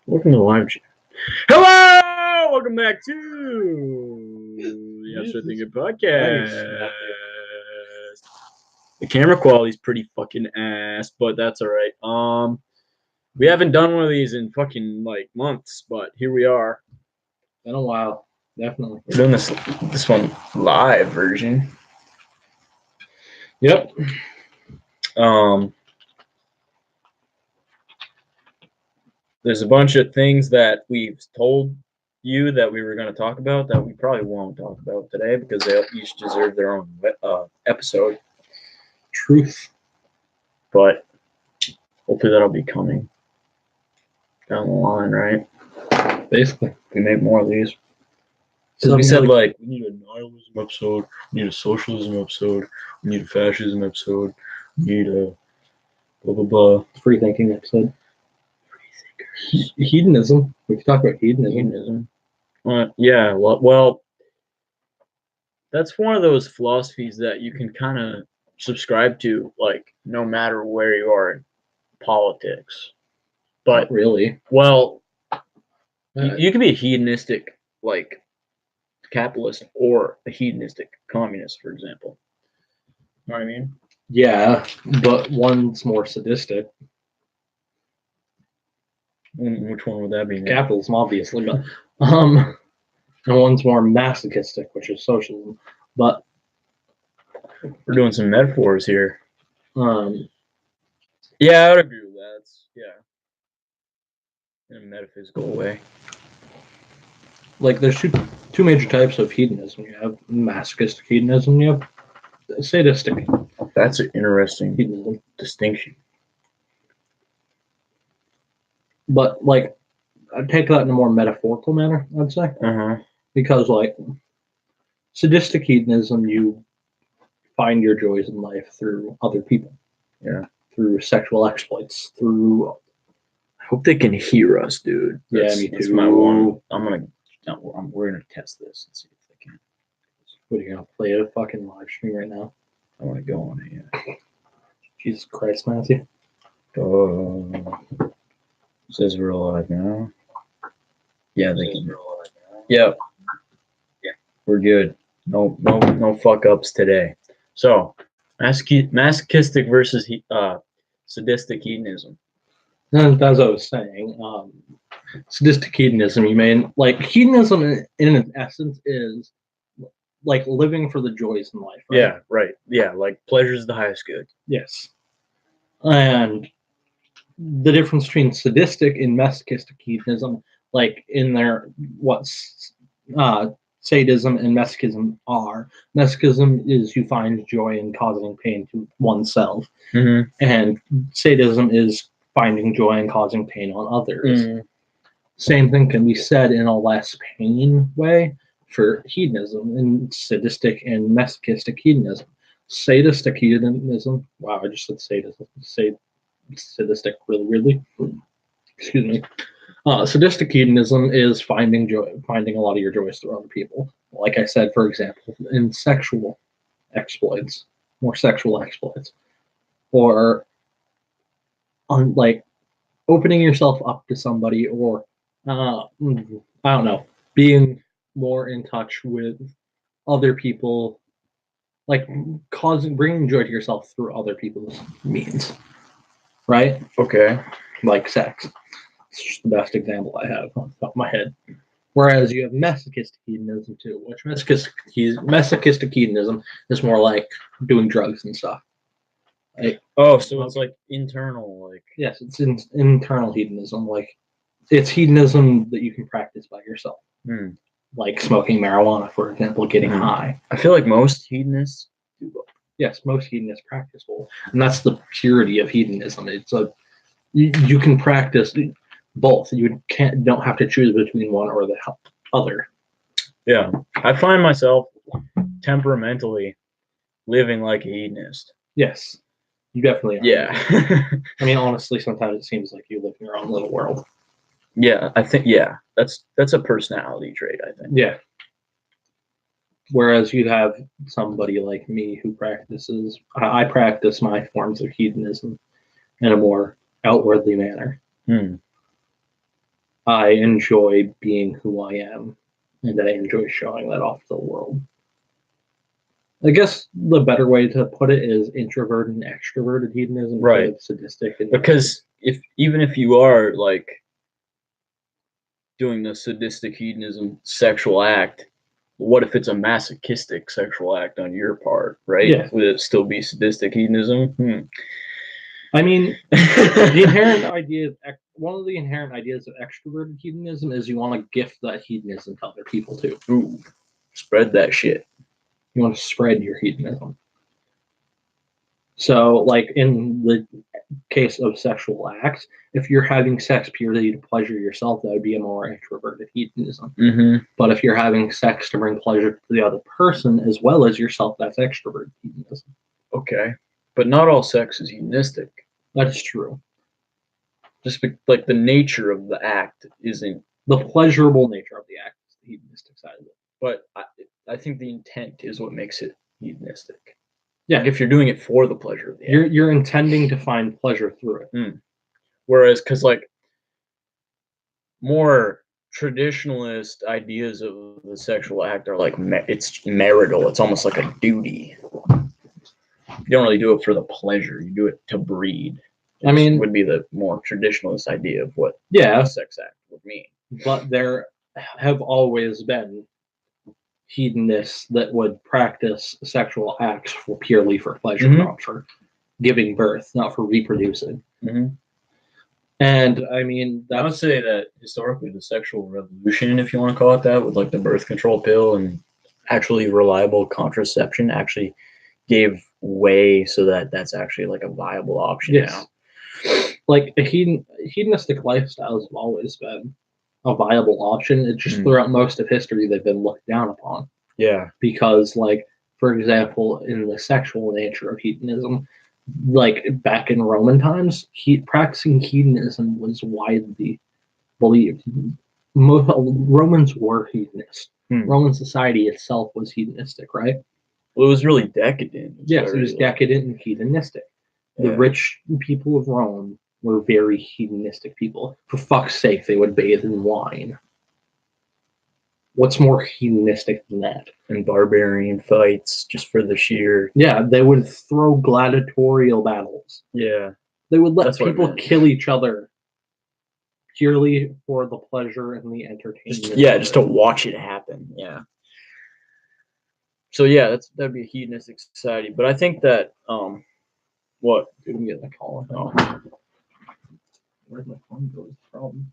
Welcome to the live chat. Hello! Welcome back to the Yes Sir Thinking Podcast. The camera quality is pretty fucking ass, but that's alright. We haven't done one of these in fucking like months, but here we are. Been a while, definitely. We're doing this one live version. Yep. There's a bunch of things that we've told you that we were going to talk about that we probably won't talk about today because they each deserve their own episode. Truth. But hopefully that'll be coming down the line, right? Basically. We make more of these. Because we said, like, we need a nihilism episode, we need a socialism episode, we need a fascism episode, we need a blah, blah, blah. Free thinking episode. Hedonism. We could talk about hedonism. Yeah, well, that's one of those philosophies that you can kind of subscribe to, like, no matter where you are in politics. But not really, well, you can be a hedonistic, like, capitalist or a hedonistic communist, for example. You know what I mean? Yeah, but one's more sadistic. Which one would that be? Capitalism, obviously, but and one's more masochistic, which is socialism. But we're doing some metaphors here. Yeah, I would agree with that. Yeah, in a metaphysical way. Like, there's two major types of hedonism. You have masochistic hedonism, you have sadistic. That's an interesting hedonism distinction. But, like, I'd take that in a more metaphorical manner, I'd say. Because, like, sadistic hedonism, you find your joys in life through other people. Yeah. Through sexual exploits, through... I hope they can hear us, dude. Yeah, me too. That's my one. We're gonna test this and see if they can. What, are you gonna play a fucking live stream right now? I want to go on it, yeah. Jesus Christ, Matthew. Says we're alive now. Yeah, they can. Yep. Yeah, we're good. No fuck ups today. So, masochistic versus sadistic hedonism. And as I was saying, sadistic hedonism, you mean, like, hedonism in essence is like living for the joys in life, right? Yeah, right. Yeah, like pleasure is the highest good. Yes. And the difference between sadistic and masochistic hedonism, like in their sadism and masochism are. Masochism is you find joy in causing pain to oneself, and sadism is finding joy in causing pain on others. Same thing can be said in a less pain way for hedonism and sadistic and masochistic hedonism. Sadistic hedonism, wow, I just said sadism. Sadistic really weirdly. Excuse me. Sadistic hedonism is finding a lot of your joys through other people. Like I said, for example, in sexual exploits, more sexual exploits, or on, like, opening yourself up to somebody, or I don't know, being more in touch with other people, like bringing joy to yourself through other people's means, right? Okay. Like sex. It's just the best example I have on the top of my head. Whereas you have masochistic hedonism too, which masochistic hedonism is more like doing drugs and stuff. Like, so it's like internal, like... Yes, it's internal hedonism. Like, it's hedonism that you can practice by yourself. Like smoking marijuana, for example, getting high. I feel like most hedonists do both. Yes, most hedonists practice both. And that's the purity of hedonism. It's you can practice both. You don't have to choose between one or the other. Yeah. I find myself temperamentally living like a hedonist. Yes. You definitely are. Yeah. I mean, honestly, sometimes it seems like you live in your own little world. Yeah, I think, that's a personality trait, I think. Yeah. Whereas you have somebody like me who practices, I practice my forms of hedonism in a more outwardly manner. I enjoy being who I am, and I enjoy showing that off to the world. I guess the better way to put it is introverted and extroverted hedonism, Right. Sadistic and Because even if you are like doing the sadistic hedonism sexual act, what if it's a masochistic sexual act on your part, right? Yeah. Would it still be sadistic hedonism? I mean, the inherent idea of one of the inherent ideas of extroverted hedonism is you want to gift that hedonism to other people too. Ooh, spread that shit. You want to spread your hedonism. So, like in the case of sexual acts, if you're having sex purely to pleasure yourself, that would be a more introverted hedonism. Mm-hmm. But if you're having sex to bring pleasure to the other person as well as yourself, that's extroverted hedonism. Okay, but not all sex is hedonistic. That's true. Just like the nature of the act isn't the pleasurable nature of the act is the hedonistic side of it. But I think the intent is what makes it hedonistic. Yeah, Like if you're doing it for the pleasure of the act. you're intending to find pleasure through it. Whereas, because like more traditionalist ideas of the sexual act are like it's marital. It's almost like a duty. You don't really do it for the pleasure. You do it to breed. I mean, would be the more traditionalist idea of what a sex act would mean. But there have always been hedonists that would practice sexual acts purely for pleasure, not for giving birth, not for reproducing. And I mean, I would say that historically, the sexual revolution, if you want to call it that, with like the birth control pill and actually reliable contraception, actually gave way so that that's actually like a viable option now. Like hedonistic lifestyles have always been a viable option. It's just throughout most of history they've been looked down upon. Yeah. Because, like, for example, in the sexual nature of hedonism, like back in Roman times, practicing hedonism was widely believed. Romans were hedonists. Roman society itself was hedonistic, right? Well, it was really decadent. Yes, it was decadent and hedonistic. The rich people of Rome were very hedonistic people. For fuck's sake, they would bathe in wine. What's more hedonistic than that? And barbarian fights just for the sheer. Yeah, they would throw gladiatorial battles. Yeah. They would let people kill each other purely for the pleasure and the entertainment. Just to watch it happen. Yeah. So yeah, that'd be a hedonistic society. But I think that what? Dude, I'm getting a call. Where'd my phone go? Is the problem?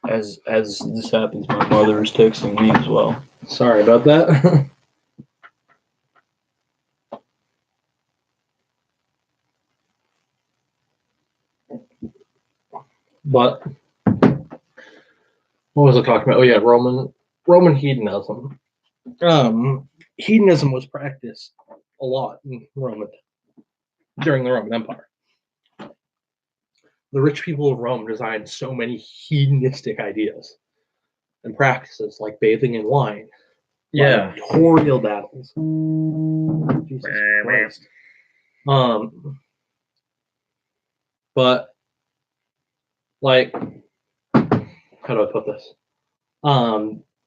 As this happens, my mother is texting me as well. Sorry about that. But what was I talking about? Oh yeah, Roman hedonism. Hedonism was practiced a lot in during the Roman Empire. The rich people of Rome designed so many hedonistic ideas and practices, like bathing in wine, gladiatorial battles. Jesus Christ. But like, how do I put this?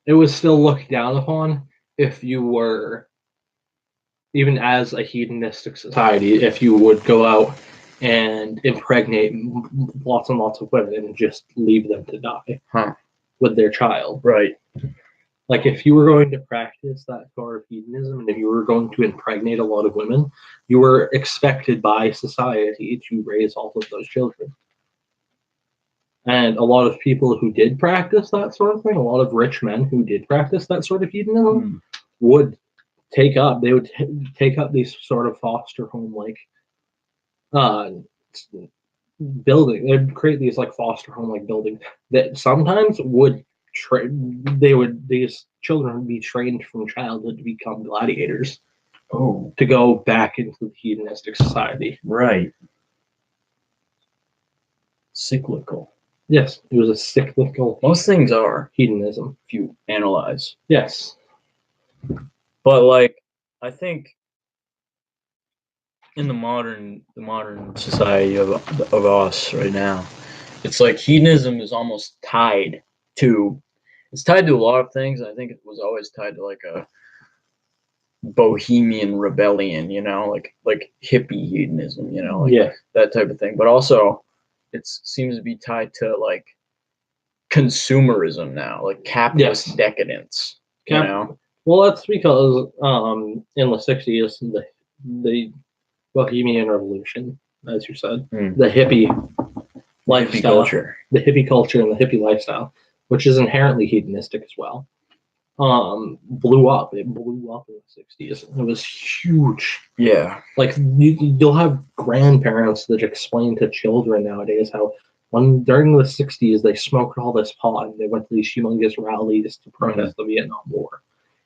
It was still looked down upon if you were, even as a hedonistic society, if you would go out and impregnate lots and lots of women and just leave them to die with their child. Right. Like, if you were going to practice that sort of hedonism, and if you were going to impregnate a lot of women, you were expected by society to raise all of those children. And a lot of people who did practice that sort of thing, a lot of rich men who did practice that sort of hedonism, would take up these sort of foster home like building. They'd create these like foster home like buildings that sometimes would these children would be trained from childhood to become gladiators. Oh. To go back into the hedonistic society. Right. Cyclical. Yes, it was a cyclical. Most things are hedonism, if you analyze. Yes. But like, I think in the modern society of us right now, it's like hedonism is almost tied to it's tied to a lot of things. I think it was always tied to like a bohemian rebellion, like hippie hedonism, like Yeah. that type of thing. But also, it seems to be tied to like consumerism now, like capitalist Yes. decadence. Well, that's because in the '60s, the Bohemian Revolution, as you said, the hippie Hippie lifestyle, culture. the hippie culture and the hippie lifestyle, which is inherently hedonistic as well, blew up. It blew up in the '60s. It was huge. Yeah. Like you'll have grandparents that explain to children nowadays how during the '60s they smoked all this pot and they went to these humongous rallies to protest the Vietnam War.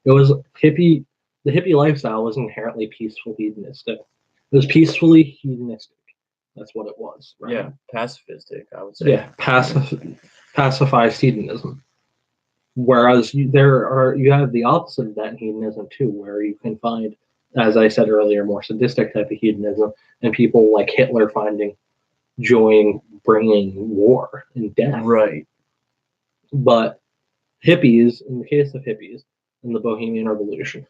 It was hippie. The hippie lifestyle was inherently peaceful hedonistic. It was peacefully hedonistic. That's what it was. Right? Yeah, pacifistic, I would say. Yeah, pacifized hedonism. Whereas you have the opposite of that in hedonism too, where you can find, as I said earlier, more sadistic type of hedonism, and people like Hitler finding joy in bringing war and death. Right. But hippies, in the case of hippies in the Bohemian Revolution,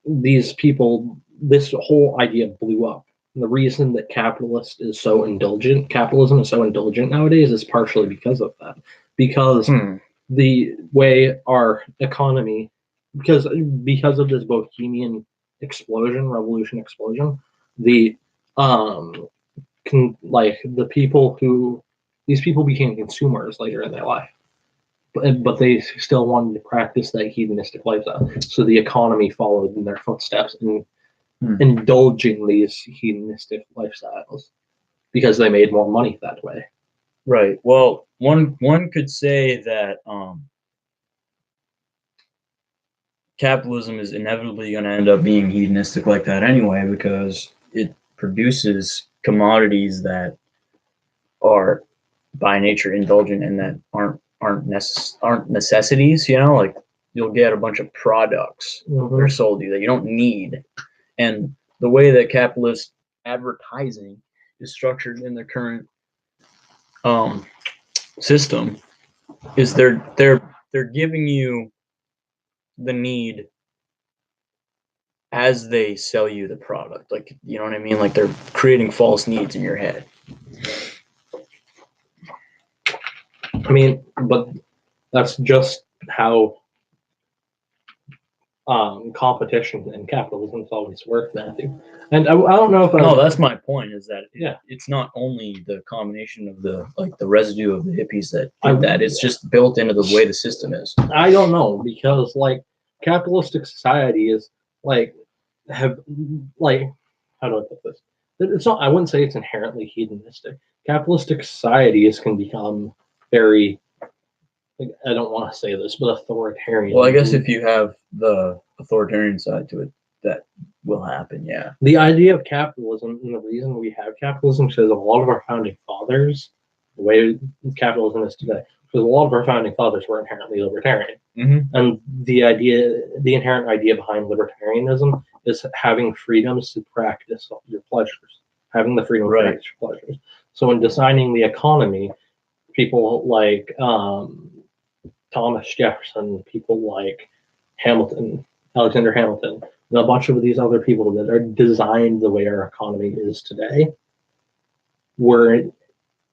these people, this whole idea blew up. And the reason that capitalism is so indulgent nowadays is partially because of that. Because the way our economy, because of this bohemian revolution explosion, the these people became consumers later in their life, but they still wanted to practice that hedonistic lifestyle. So the economy followed in their footsteps in indulging these hedonistic lifestyles because they made more money that way. Right. Well, one could say that capitalism is inevitably going to end up being hedonistic like that anyway, because it produces commodities that are by nature indulgent and that aren't necessities. Like you'll get a bunch of products that are sold to you that you don't need, and the way that capitalist advertising is structured in the current system is they're giving you the need as they sell you the product. Like, you know what I mean? Like they're creating false needs in your head. I mean, but that's just how competition and capitalism has always worked, Matthew. And I don't know if no, that's my point. Is that yeah, it's not only the combination of the residue of the hippies that did that. It's just built into the way the system is. I don't know, because like capitalistic society is like how do I put this? It's not. I wouldn't say it's inherently hedonistic. Capitalistic societies can become very, I don't want to say this, but authoritarian. Well, I guess if you have the authoritarian side to it, that will happen, yeah. The idea of capitalism, and the reason we have capitalism, because a lot of our founding fathers, the way capitalism is today, because a lot of our founding fathers were inherently libertarian. And the inherent idea behind libertarianism is having freedoms to practice your pleasures, having the freedom to practice your pleasures. So in designing the economy, people like Thomas Jefferson, people like Alexander Hamilton, and a bunch of these other people that are designed the way our economy is today were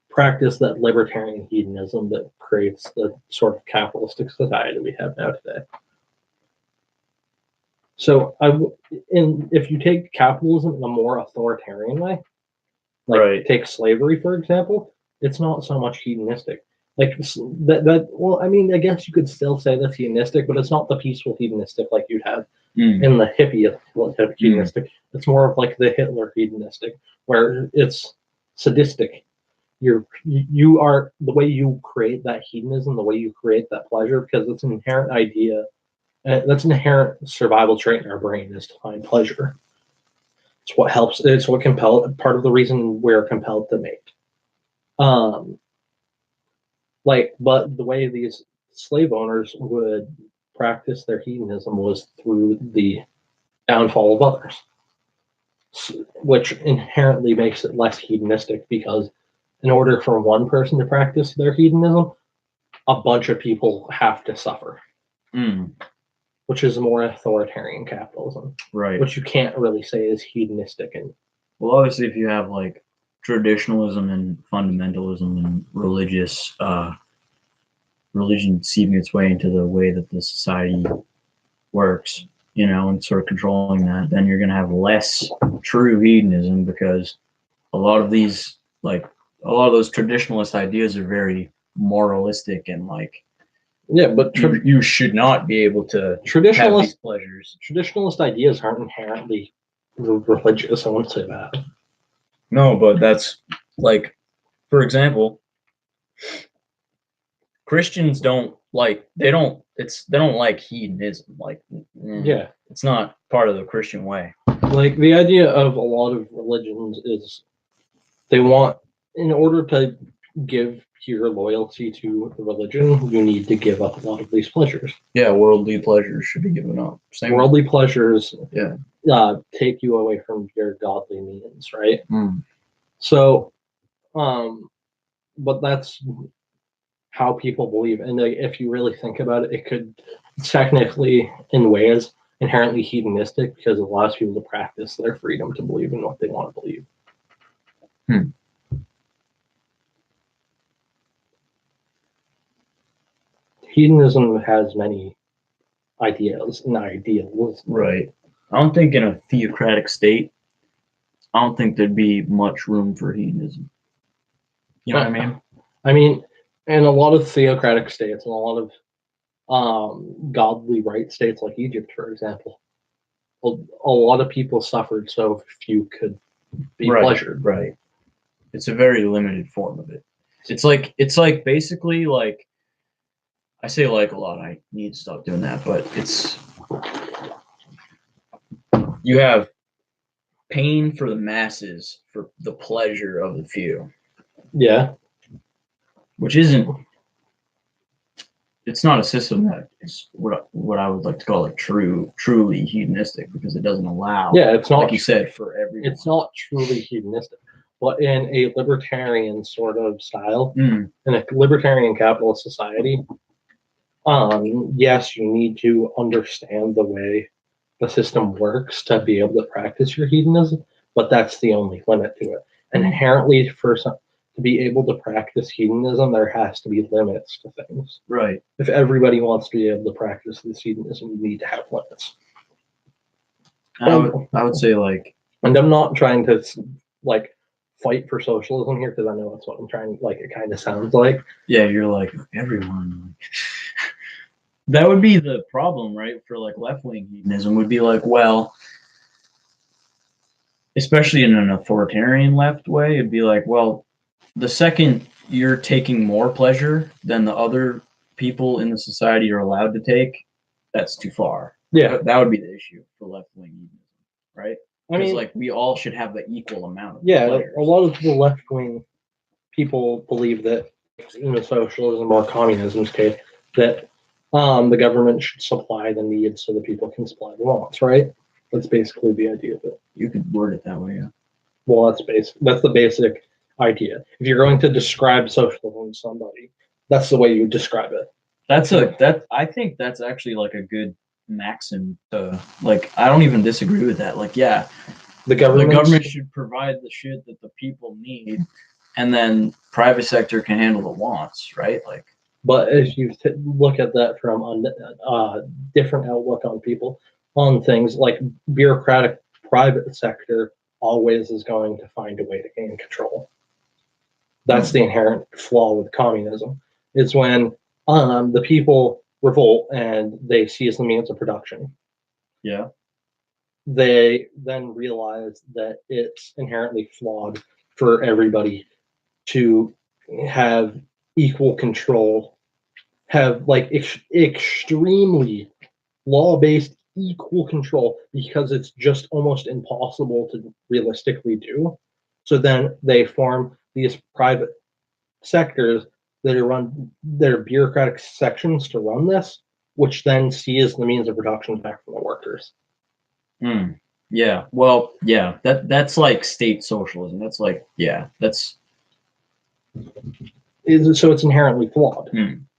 practice that libertarian hedonism that creates the sort of capitalistic society we have now today. So if you take capitalism in a more authoritarian way, take slavery, for example, it's not so much hedonistic. Like well, I mean, I guess you could still say that's hedonistic, but it's not the peaceful hedonistic like you'd have in the hippie hedonistic. It's more of like the Hitler hedonistic, where it's sadistic. You are the way you create that hedonism, the way you create that pleasure, because it's an inherent idea. That's an inherent survival trait in our brain, is to find pleasure. It's what helps. It's what part of the reason we're compelled to mate. But the way these slave owners would practice their hedonism was through the downfall of others, which inherently makes it less hedonistic because in order for one person to practice their hedonism, a bunch of people have to suffer, which is more authoritarian capitalism, right? Which you can't really say is hedonistic. And well, obviously, if you have like traditionalism and fundamentalism and religion seeping its way into the way that the society works, and sort of controlling that, then you're going to have less true hedonism because a lot of these, like, a lot of those traditionalist ideas are very moralistic and like, yeah, but you should not be able to have traditionalist these pleasures. traditionalist ideas aren't inherently religious. I wouldn't say that. No, but that's like, for example, Christians don't like they don't like hedonism. Like, Yeah, it's not part of the Christian way. like the idea of a lot of religions is they want, in order to give pure loyalty to the religion, you need to give up a lot of these pleasures. Yeah, worldly pleasures should be given up. Worldly pleasures, yeah, take you away from your godly means, right? Mm. So, but that's how people believe, and if you really think about it, it could technically, in ways, inherently hedonistic because it allows people to practice their freedom to believe in what they want to believe. Hedonism has many ideas and ideals. Right. I don't think in a theocratic state, I don't think there'd be much room for hedonism. You know what I mean? I mean, in a lot of theocratic states, and a lot of godly right states like Egypt, for example, a lot of people suffered so few could be pleasured. Right. It's a very limited form of it. It's like basically like, I say like a lot. I need to stop doing that, but it's, you have pain for the masses for the pleasure of the few. Yeah. Which isn't, it's not a system that is what I would like to call truly hedonistic, because it doesn't allow, it's not, like you said, for everyone. It's not truly hedonistic, but in a libertarian sort of style, in a libertarian capitalist society, yes, you need to understand the way the system works to be able to practice your hedonism, but that's the only limit to it. And inherently, to be able to practice hedonism, there has to be limits to things. Right. If everybody wants to be able to practice this hedonism, you need to have limits. I would say, like, and I'm not trying to like fight for socialism here because I know that's what I'm trying. Like, it kind of sounds like. Yeah, you're like everyone. That would be the problem, right? For like left-wing hedonism would be like, well, especially in an authoritarian left way, it'd be like, well, the second you're taking more pleasure than the other people in the society are allowed to take, that's too far. Yeah, that would be the issue for left-wing hedonism, right? I mean, like, we all should have the equal amount of pleasures. A lot of the left-wing people believe that in a socialism or communism's case, that the government should supply the needs so the people can supply the wants, right? That's basically the idea of it. You could word it that way, yeah. Well, that's the basic idea. If you're going to describe socialism to somebody, that's the way you describe it. I think that's actually like a good maxim to, like, I don't even disagree with that. Like, yeah, the government should provide the shit that the people need, and then private sector can handle the wants, right? Like, but if you look at that from a different outlook on people, on things like bureaucratic private sector always is going to find a way to gain control. That's the inherent flaw with communism. Is when the people revolt and they seize the means of production. Yeah. They then realize that it's inherently flawed for everybody to have equal control, have like extremely law-based equal control, because it's just almost impossible to realistically do. So then they form these private sectors that are bureaucratic sections to run this, which then sees the means of production back from the workers. Yeah. Well, yeah. That's like state socialism. That's like, yeah. That's So it's inherently flawed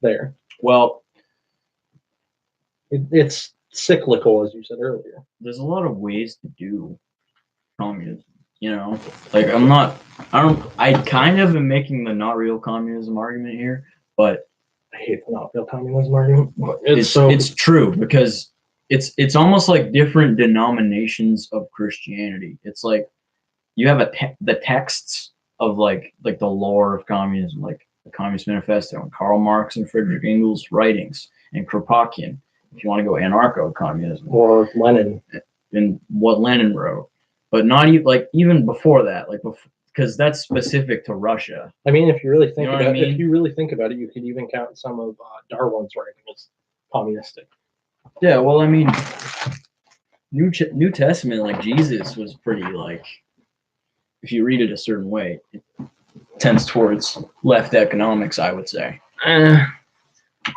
there. Well, it's cyclical, as you said earlier. There's a lot of ways to do communism. You know, like I kind of am making the not real communism argument here, but I hate the not real communism argument. It's true because it's almost like different denominations of Christianity. It's like you have the texts of like the lore of communism, like the Communist Manifesto and Karl Marx and Friedrich Engels' writings and Kropotkin. If you want to go anarcho-communism, or Lenin, and what Lenin wrote, but not even even before that, because that's specific to Russia. I mean, if you really think about it, you could even count some of Darwin's writing as communistic. Yeah, well, I mean, New Testament, like Jesus was pretty if you read it a certain way, it tends towards left economics, I would say.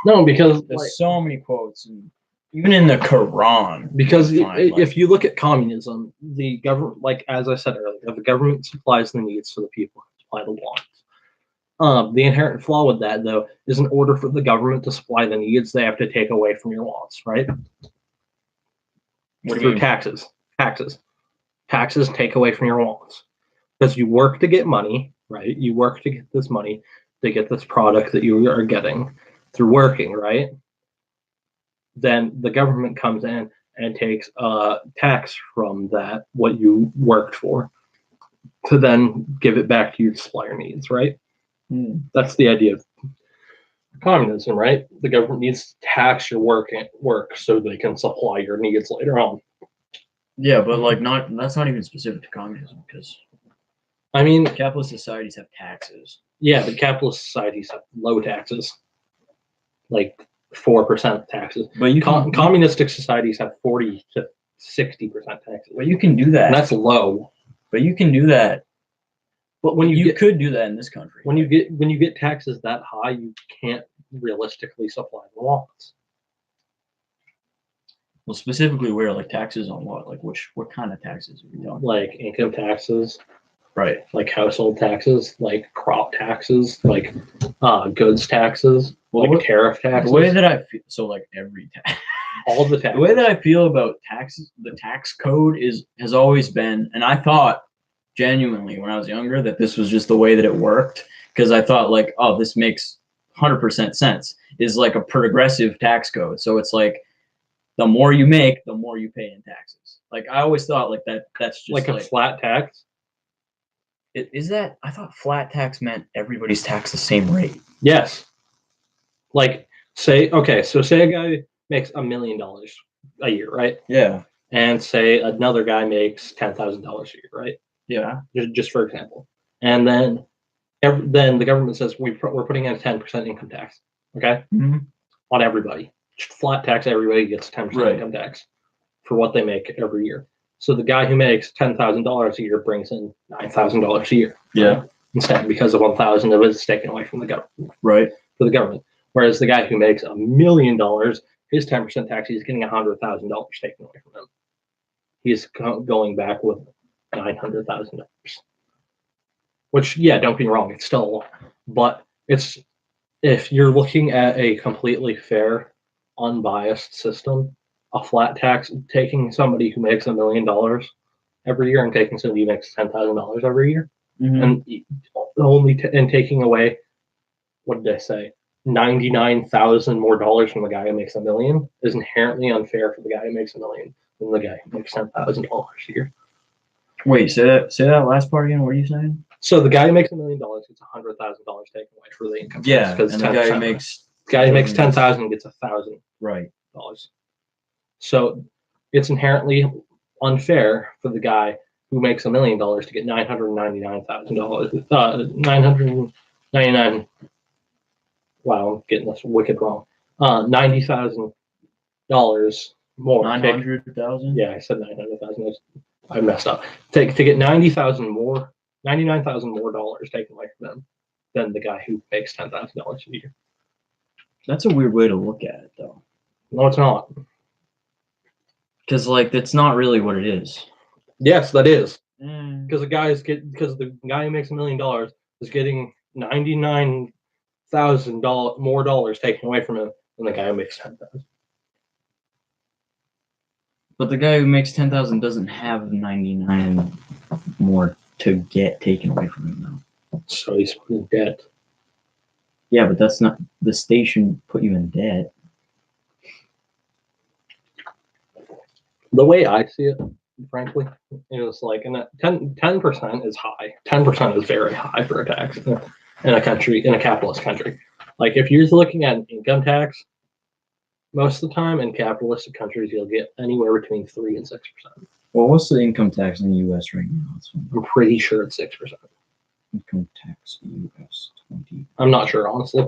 No, because there's so many quotes, and even in the Quran. Because if you look at communism, the government, as I said earlier, the government supplies the needs, so the people supply the wants. The inherent flaw with that, though, is in order for the government to supply the needs, they have to take away from your wants, right? What do you mean? Taxes. Taxes take away from your wants. Because you work to get money, right? You work to get this money, to get this product that you are getting through working, right? Then the government comes in and takes a tax from that, what you worked for, to then give it back to you to supply your needs, right? That's the idea of communism, right? The government needs to tax your work so they can supply your needs later on. Yeah, but that's not even specific to communism, because I mean, capitalist societies have taxes. Yeah, but capitalist societies have low taxes, like 4% taxes. But communistic societies have 40 to 60% taxes. Well, you can do that. And that's low. But you can do that. But when you could do that in this country. When you get taxes that high, you can't realistically supply the wants. Well, specifically where, taxes on what? What kind of taxes are we talking? Like income taxes. Right. Like household taxes, like crop taxes, like goods taxes, tariff taxes. The way that I feel, so every tax. All the taxes. The way that I feel about taxes, the tax code has always been, and I thought genuinely when I was younger that this was just the way that it worked, because I thought this makes 100% sense, is like a progressive tax code. So it's the more you make, the more you pay in taxes. I always thought that's just like a flat tax. Is that? I thought flat tax meant everybody's taxed the same rate. Yes. Say a guy makes $1 million a year, right? Yeah. And say another guy makes $10,000 a year, right? Yeah. Just for example. And then the government says we're putting in a 10% income tax, okay? Mm-hmm. On everybody. Just flat tax, everybody gets 10% income tax for what they make every year. So the guy who makes $10,000 a year brings in $9,000 a year. Yeah. Right? Instead, because of 1,000 of it is taken away from the government. Right. For the government. Whereas the guy who makes $1 million, his 10% tax, he's getting $100,000 taken away from him. He's going back with $900,000. Which, yeah, don't get me wrong, it's still a lot. But if you're looking at a completely fair, unbiased system, a flat tax, taking somebody who makes $1 million every year and taking somebody who makes $10,000 every year, and taking away, what did I say, 99,000 more dollars from the guy who makes $1 million is inherently unfair for the guy who makes $1 million than the guy who makes $10,000 a year. Wait, say that last part again. What are you saying? So the guy who makes $1 million gets $100,000 taken away for the income tax. Yeah, and the guy who makes $10,000 gets $1,000. Right. So it's inherently unfair for the guy who makes $1 million to get $999,000. $999. Wow, I'm getting this wicked wrong. $90,000 more. 900,000. Yeah, I said 900,000. I messed up. To get 90,000 more, 99,000 more dollars taken away from them than the guy who makes $10,000 a year. That's a weird way to look at it, though. No, it's not. Because like that's not really what it is. Yes, that is. Mm. Because the guy who makes $1 million is getting $99,000 more dollars taken away from him than the guy who makes 10,000. But the guy who makes 10,000 doesn't have 99 more to get taken away from him though. So he's in debt. Yeah, but that's not the station put you in debt. The way I see it, frankly, is like 10% is high. 10% is very high for a tax in a country, in a capitalist country. Like if you're looking at an income tax, most of the time in capitalistic countries you'll get anywhere between 3 and 6%. Well, what's the income tax in the U.S. right now? I'm pretty sure it's 6%. Income tax U.S. 20. I'm not sure, honestly.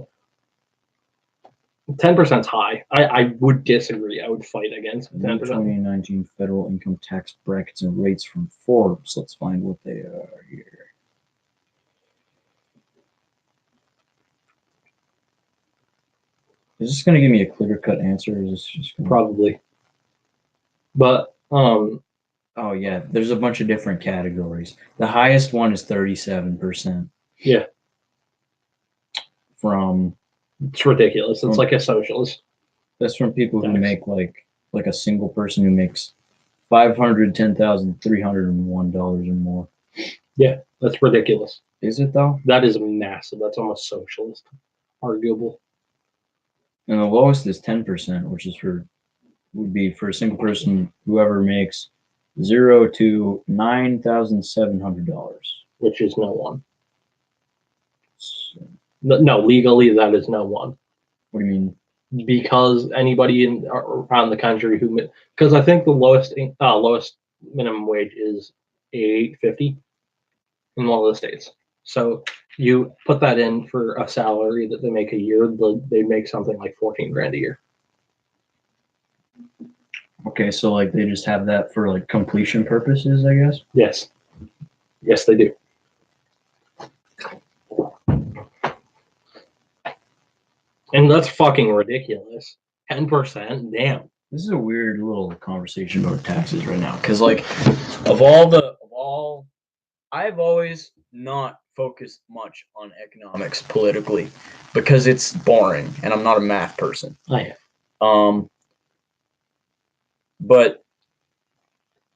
10% is high. I would disagree. I would fight against 10%. 2019 federal income tax brackets and rates from Forbes. Let's find what they are here. Is this going to give me a clear-cut answer? Or is this just gonna... Probably. But oh yeah, there's a bunch of different categories. The highest one is 37%. Yeah. From it's ridiculous. It's like a socialist. That's from people who make like a single person who makes $510,301 or more. Yeah, that's ridiculous. Is it though? That is massive. That's almost socialist. Arguable. And the lowest is 10%, which is would be for a single person whoever makes $0 to $9,700, which is no one. So, no, legally that is no one. What do you mean? Because anybody around the country because I think the lowest minimum wage is $8.50 in one of the states. So you put that in for a salary that they make a year, they make something like 14 grand a year. Okay, so like they just have that for like completion purposes, I guess? Yes, they do. And that's fucking ridiculous. 10%, damn. This is a weird little conversation about taxes right now, because like of all, I've always not focused much on economics politically because it's boring and I'm not a math person. I am. But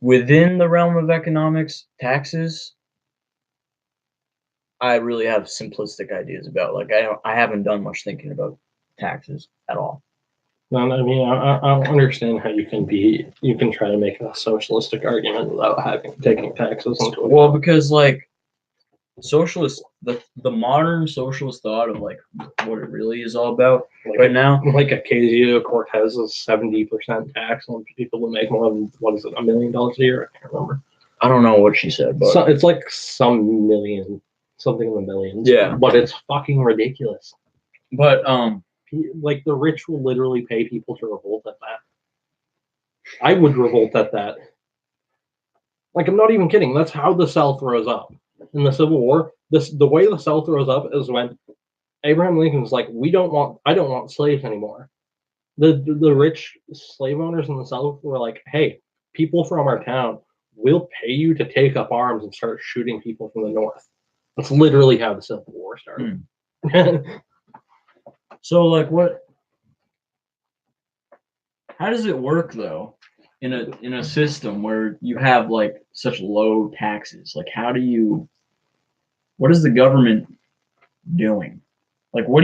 within the realm of economics, taxes, I really have simplistic ideas about. Like I haven't done much thinking about taxes at all. No, I mean, I don't understand how you can try to make a socialistic argument without taking taxes into it. Well, because like socialist, the modern socialist thought of like what it really is all about now. Like Ocasio-Cortez is 70% tax on people who make more than $1 million a year. I can't remember. I don't know what she said, but it's like some million, something in the millions. Yeah, but it's fucking ridiculous. But like the rich will literally pay people to revolt at that. I would revolt at that. Like I'm not even kidding. That's how the South rose up in the Civil War. The way the South rose up is when Abraham Lincoln's like, I don't want slaves anymore. The rich slave owners in the South were like, hey, people from our town will pay you to take up arms and start shooting people from the North. That's literally how the Civil War started. So like how does it work though in a system where you have like such low taxes? Like what is the government doing? Like what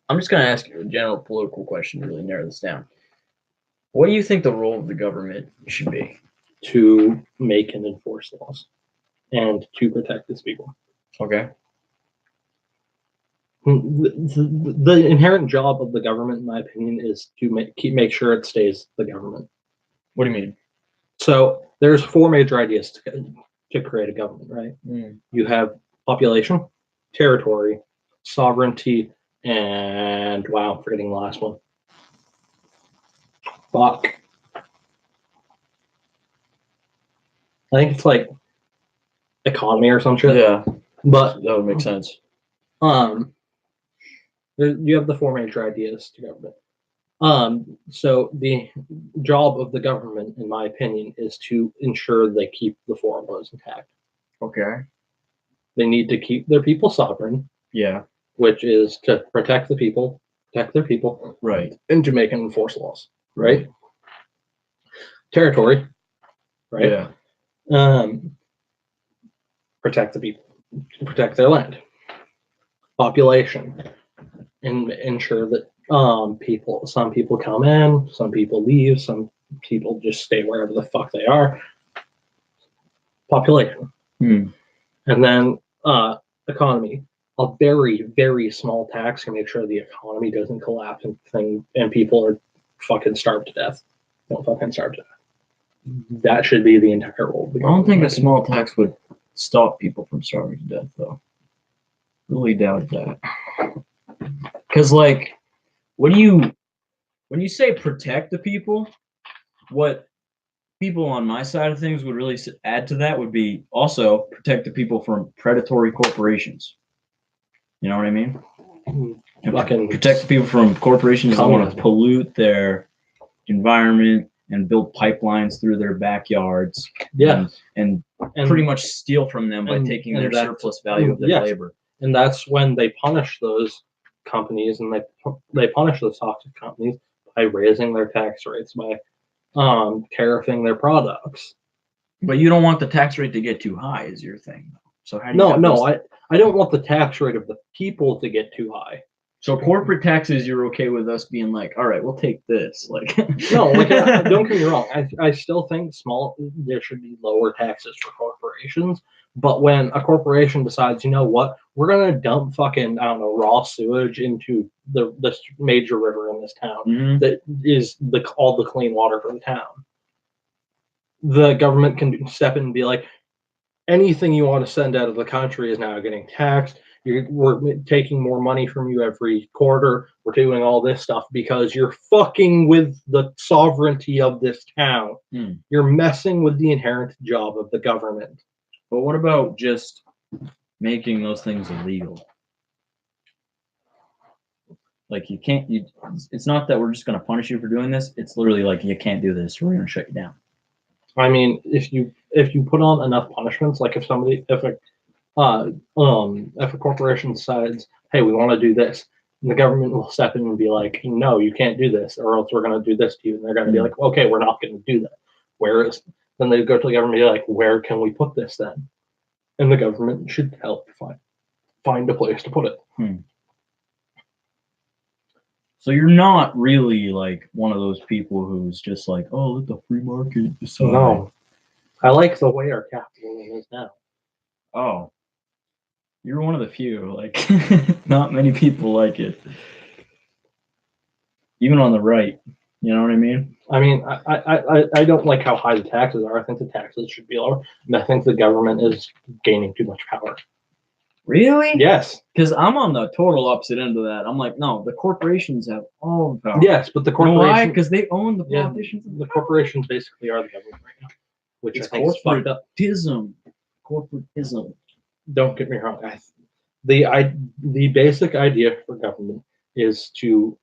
I'm just going to ask you a general political question to really narrow this down. What do you think the role of the government should be? To make and enforce laws and to protect its people. Okay. The inherent job of the government, in my opinion, is to make sure it stays the government. What do you mean? So there's 4 major ideas to create a government, right? You have population, territory, sovereignty, and wow, I'm forgetting the last one. Fuck. I think it's like economy or some shit. Yeah, but that would make sense. You have the four major ideas to government. So the job of the government, in my opinion, is to ensure they keep the formulas intact. Okay. They need to keep their people sovereign, Yeah. which is to protect the people, protect their people, Right. and to make and enforce laws, right? Territory, right? Yeah. Protect the people, protect their land. Population, and ensure that some people come in, some people leave, some people just stay wherever the fuck they are. Population. Hmm. And then economy. A very, very small tax can make sure the economy doesn't collapse and people are fucking starved to death. Don't fucking starve to death. That should be the entire role of the I don't think a government. small tax would stop people from starving to death, though. Really doubt that. Because, like, when you say protect the people, what people on my side of things would really add to that would be also protect the people from predatory corporations. You know what I mean? And Fucking protect the people from corporations that want communism. to pollute their environment and build pipelines through their backyards. Yeah. And pretty much steal from them by taking their surplus value of their labor. And that's when they punish those companies, and they punish those toxic companies by raising their tax rates, by tariffing their products. But you don't want the tax rate to get too high, is your thing. So how do you I don't want the tax rate of the people to get too high. So corporate taxes, you're okay with us being like, all right, we'll take this. Like, no, like don't get me wrong. I still think there should be lower taxes for corporations. But when a corporation decides, you know what, we're gonna dump fucking, I don't know, raw sewage into this major river in this town that is all the clean water for the town, the government can step in and be like, anything you want to send out of the country is now getting taxed. We're taking more money from you every quarter. We're doing all this stuff because you're fucking with the sovereignty of this town. You're messing with the inherent job of the government. But what about just making those things illegal? Like it's not that we're just going to punish you for doing this. It's literally like, you can't do this, or we're going to shut you down. I mean, if you put on enough punishments, like if a corporation decides, hey, we want to do this, and the government will step in and be like, no, you can't do this, or else we're going to do this to you, and they're going to be like, okay, we're not going to do that. Whereas then they go to the government and be like, where can we put this then? And the government should help find a place to put it. So you're not really like one of those people who's just like, oh, let the free market decide. No, I like the way our capitalism is now. Oh, you're one of the few. Like, not many people like it, even on the right. You know what I mean? I mean, I don't like how high the taxes are. I think the taxes should be lower, and I think the government is gaining too much power. Really? Yes. Because I'm on the total opposite end of that. I'm like, no, the corporations have all the power. Yes, but the corporations. Why? Because they own the politicians. The corporations basically are the government right now, which it's I think is fucked up. Corporatism. Don't get me wrong. The basic idea for government is to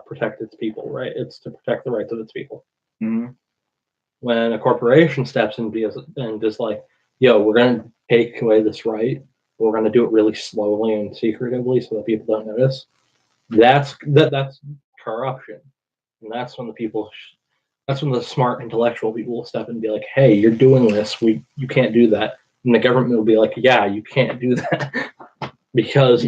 protect its people, right? It's to protect the rights of its people. When a corporation steps in and is like, yo, we're going to take away this right, we're going to do it really slowly and secretively so that people don't notice, that's corruption. And that's when the smart intellectual people will step in and be like, hey, you're doing this, you can't do that. And the government will be like, yeah, you can't do that. Because,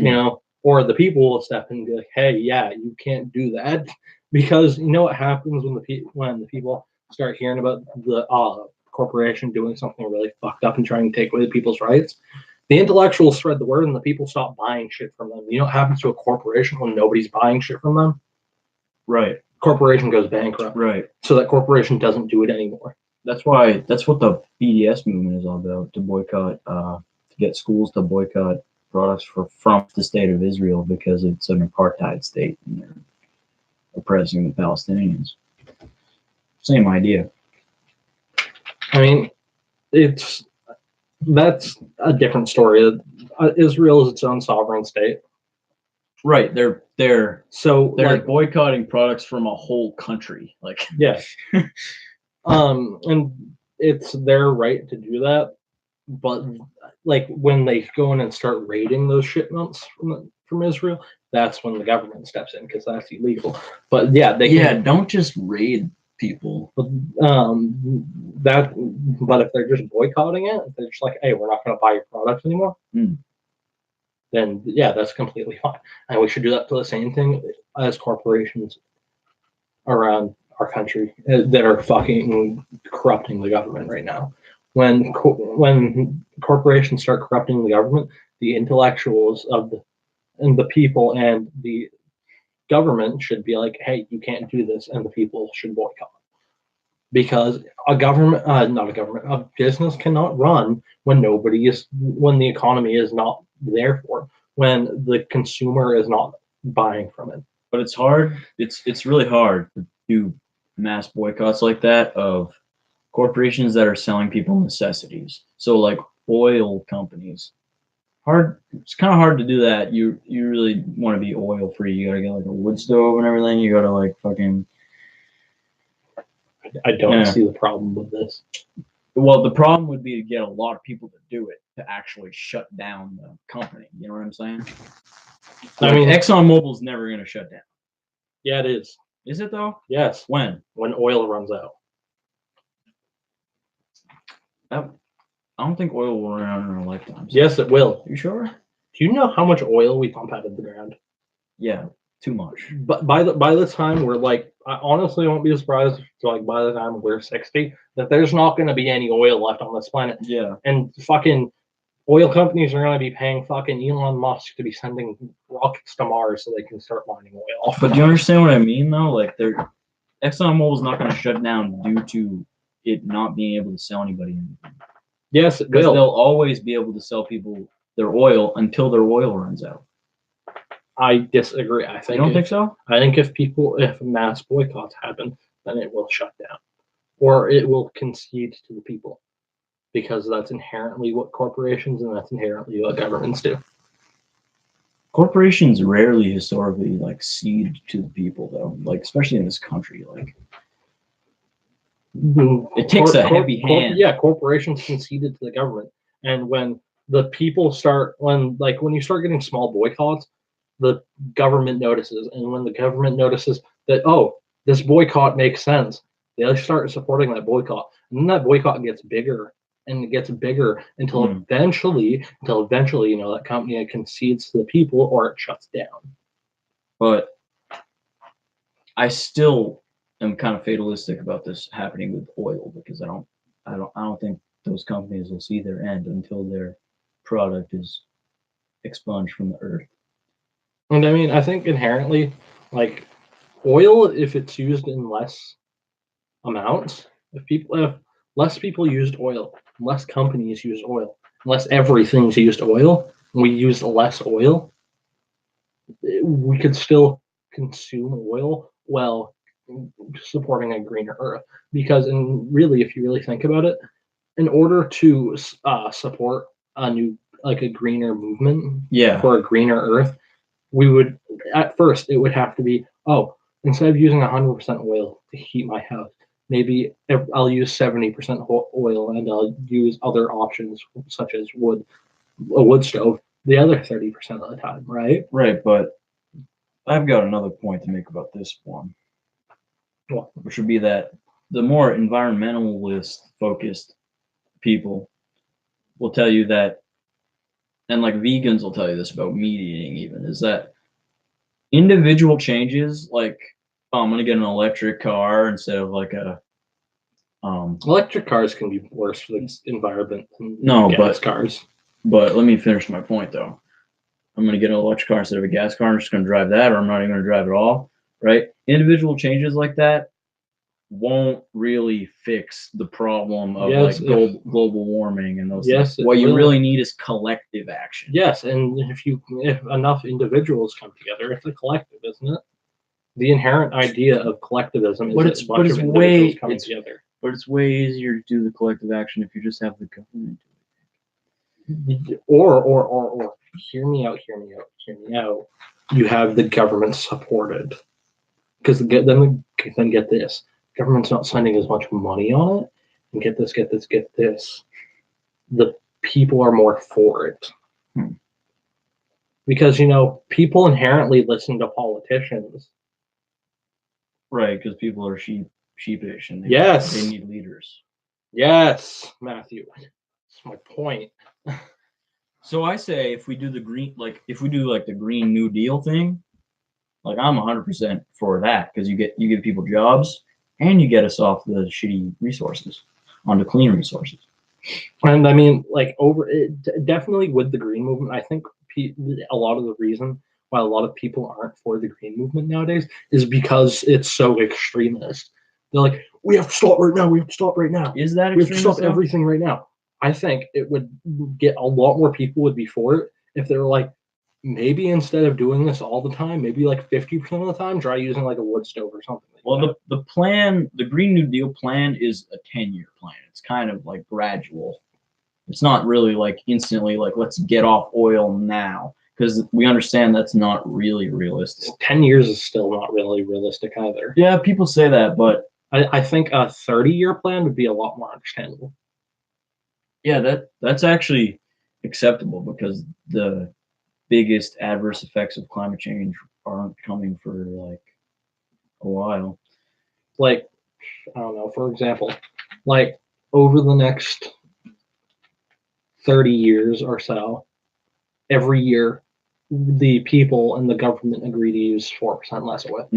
or the people will step in and be like, hey, yeah, you can't do that. Because you know what happens when the people start hearing about the corporation doing something really fucked up and trying to take away the people's rights? The intellectuals spread the word and the people stop buying shit from them. You know what happens to a corporation when nobody's buying shit from them? Right. Corporation goes bankrupt. Right. So that corporation doesn't do it anymore. That's what the BDS movement is all about, to boycott, to get schools to boycott products from the state of Israel because it's an apartheid state and they're oppressing the Palestinians. Same idea. I mean, that's a different story. Israel is its own sovereign state. Right. They're So like boycotting products from a whole country. Like yeah, and it's their right to do that, but like when they go in and start raiding those shipments from Israel, that's when the government steps in because that's illegal. But yeah, they can. don't just raid people. That, but if they're just boycotting it, if they're just like, hey, we're not going to buy your products anymore. Then yeah, that's completely fine, and we should do that to the same thing as corporations around our country that are fucking corrupting the government right now. When corporations start corrupting the government, the intellectuals of the people and the government should be like, hey, you can't do this, and the people should boycott. Because a government, not a government, a business cannot run when when the economy is not there for, when the consumer is not buying from it. But it's hard. It's really hard to do mass boycotts like that of corporations that are selling people necessities. So like oil companies. Hard. It's kind of hard to do that. You really want to be oil free. You gotta get like a wood stove and everything. You gotta like fucking. I don't see the problem with this. Well, the problem would be to get a lot of people to do it to actually shut down the company. You know what I'm saying? I mean, ExxonMobil's never gonna shut down. Yeah, it is. Is it though? Yes. When? When oil runs out. I don't think oil will run out in our lifetimes. Yes, it will. You sure? Do you know how much oil we pump out of the ground? Yeah, too much. But by the time we're like, I honestly won't be surprised if like by the time we're 60 that there's not going to be any oil left on this planet. Yeah. And fucking oil companies are going to be paying fucking Elon Musk to be sending rockets to Mars so they can start mining oil. But do you understand what I mean though? Like ExxonMobil's not going to shut down due to it not being able to sell anybody anything. Yes, it Because will. they'll always be able to sell people their oil until their oil runs out. I disagree. I think you don't think so? I think if mass boycotts happen, then it will shut down, or it will concede to the people, because that's inherently what corporations and that's inherently what governments do. Corporations rarely historically like cede to the people though, like especially in this country. Like it takes a heavy hand. Yeah, corporations conceded to the government, and when the people start, when you start getting small boycotts, the government notices, and when the government notices that, oh, this boycott makes sense, they start supporting that boycott, and then that boycott gets bigger and it gets bigger until eventually, that company concedes to the people or it shuts down. But I still am kind of fatalistic about this happening with oil because I don't think those companies will see their end until their product is expunged from the earth. And I mean, I think inherently, like oil, if it's used in less amounts, if less people used oil, less companies used oil, less everything's used oil, we use less oil, we could still consume oil while supporting a greener earth. Because really, if you really think about it, in order to support a greener movement, for a greener earth, we would, at first it would have to be, oh, instead of using 100% oil to heat my house, maybe I'll use 70% oil and I'll use other options such as a wood stove, the other 30% of the time, right? Right, but I've got another point to make about this one, which would be that the more environmentalist focused people will tell you that, and like vegans will tell you this about meat eating even, is that individual changes, like, oh, I'm going to get an electric car instead of like a electric cars can be worse for the environment than gas cars. But let me finish my point though. I'm going to get an electric car instead of a gas car. I'm just going to drive that, or I'm not even going to drive at all. Right? Individual changes like that won't really fix the problem of global warming and those things. What you really need is collective action. Yes, and if enough individuals come together, it's a collective, isn't it? The inherent idea of collectivism is it's way coming together. But it's way easier to do the collective action if you just have the government do it. Or hear me out. you have the government supported. Because then get this. Government's not spending as much money on it. And get this. The people are more for it. Because, people inherently listen to politicians. Right, because people are sheepish and Yes. they need leaders. Yes, Matthew. That's my point. So I say if we do the green New Deal thing, like I'm 100% for that because you give people jobs and you get us off the shitty resources onto clean resources. And I mean, definitely with the green movement, I think a lot of the reason why a lot of people aren't for the green movement nowadays is because it's so extremist. They're like, we have to stop right now. We have to stop right now. Is that we have to stop everything right now? I think it would get a lot more people would be for it if they were like, maybe instead of doing this all the time, maybe like 50% of the time, try using like a wood stove or something. The plan, the Green New Deal plan is a 10-year plan. It's kind of like gradual. It's not really like instantly like let's get off oil now because we understand that's not really realistic. 10 years is still not really realistic either. Yeah, people say that, but I think a 30-year plan would be a lot more understandable. Yeah, that's actually acceptable because the biggest adverse effects of climate change aren't coming for like a while. Like, I don't know, for example, like over the next 30 years or so, every year, the people and the government agree to use 4% less oil.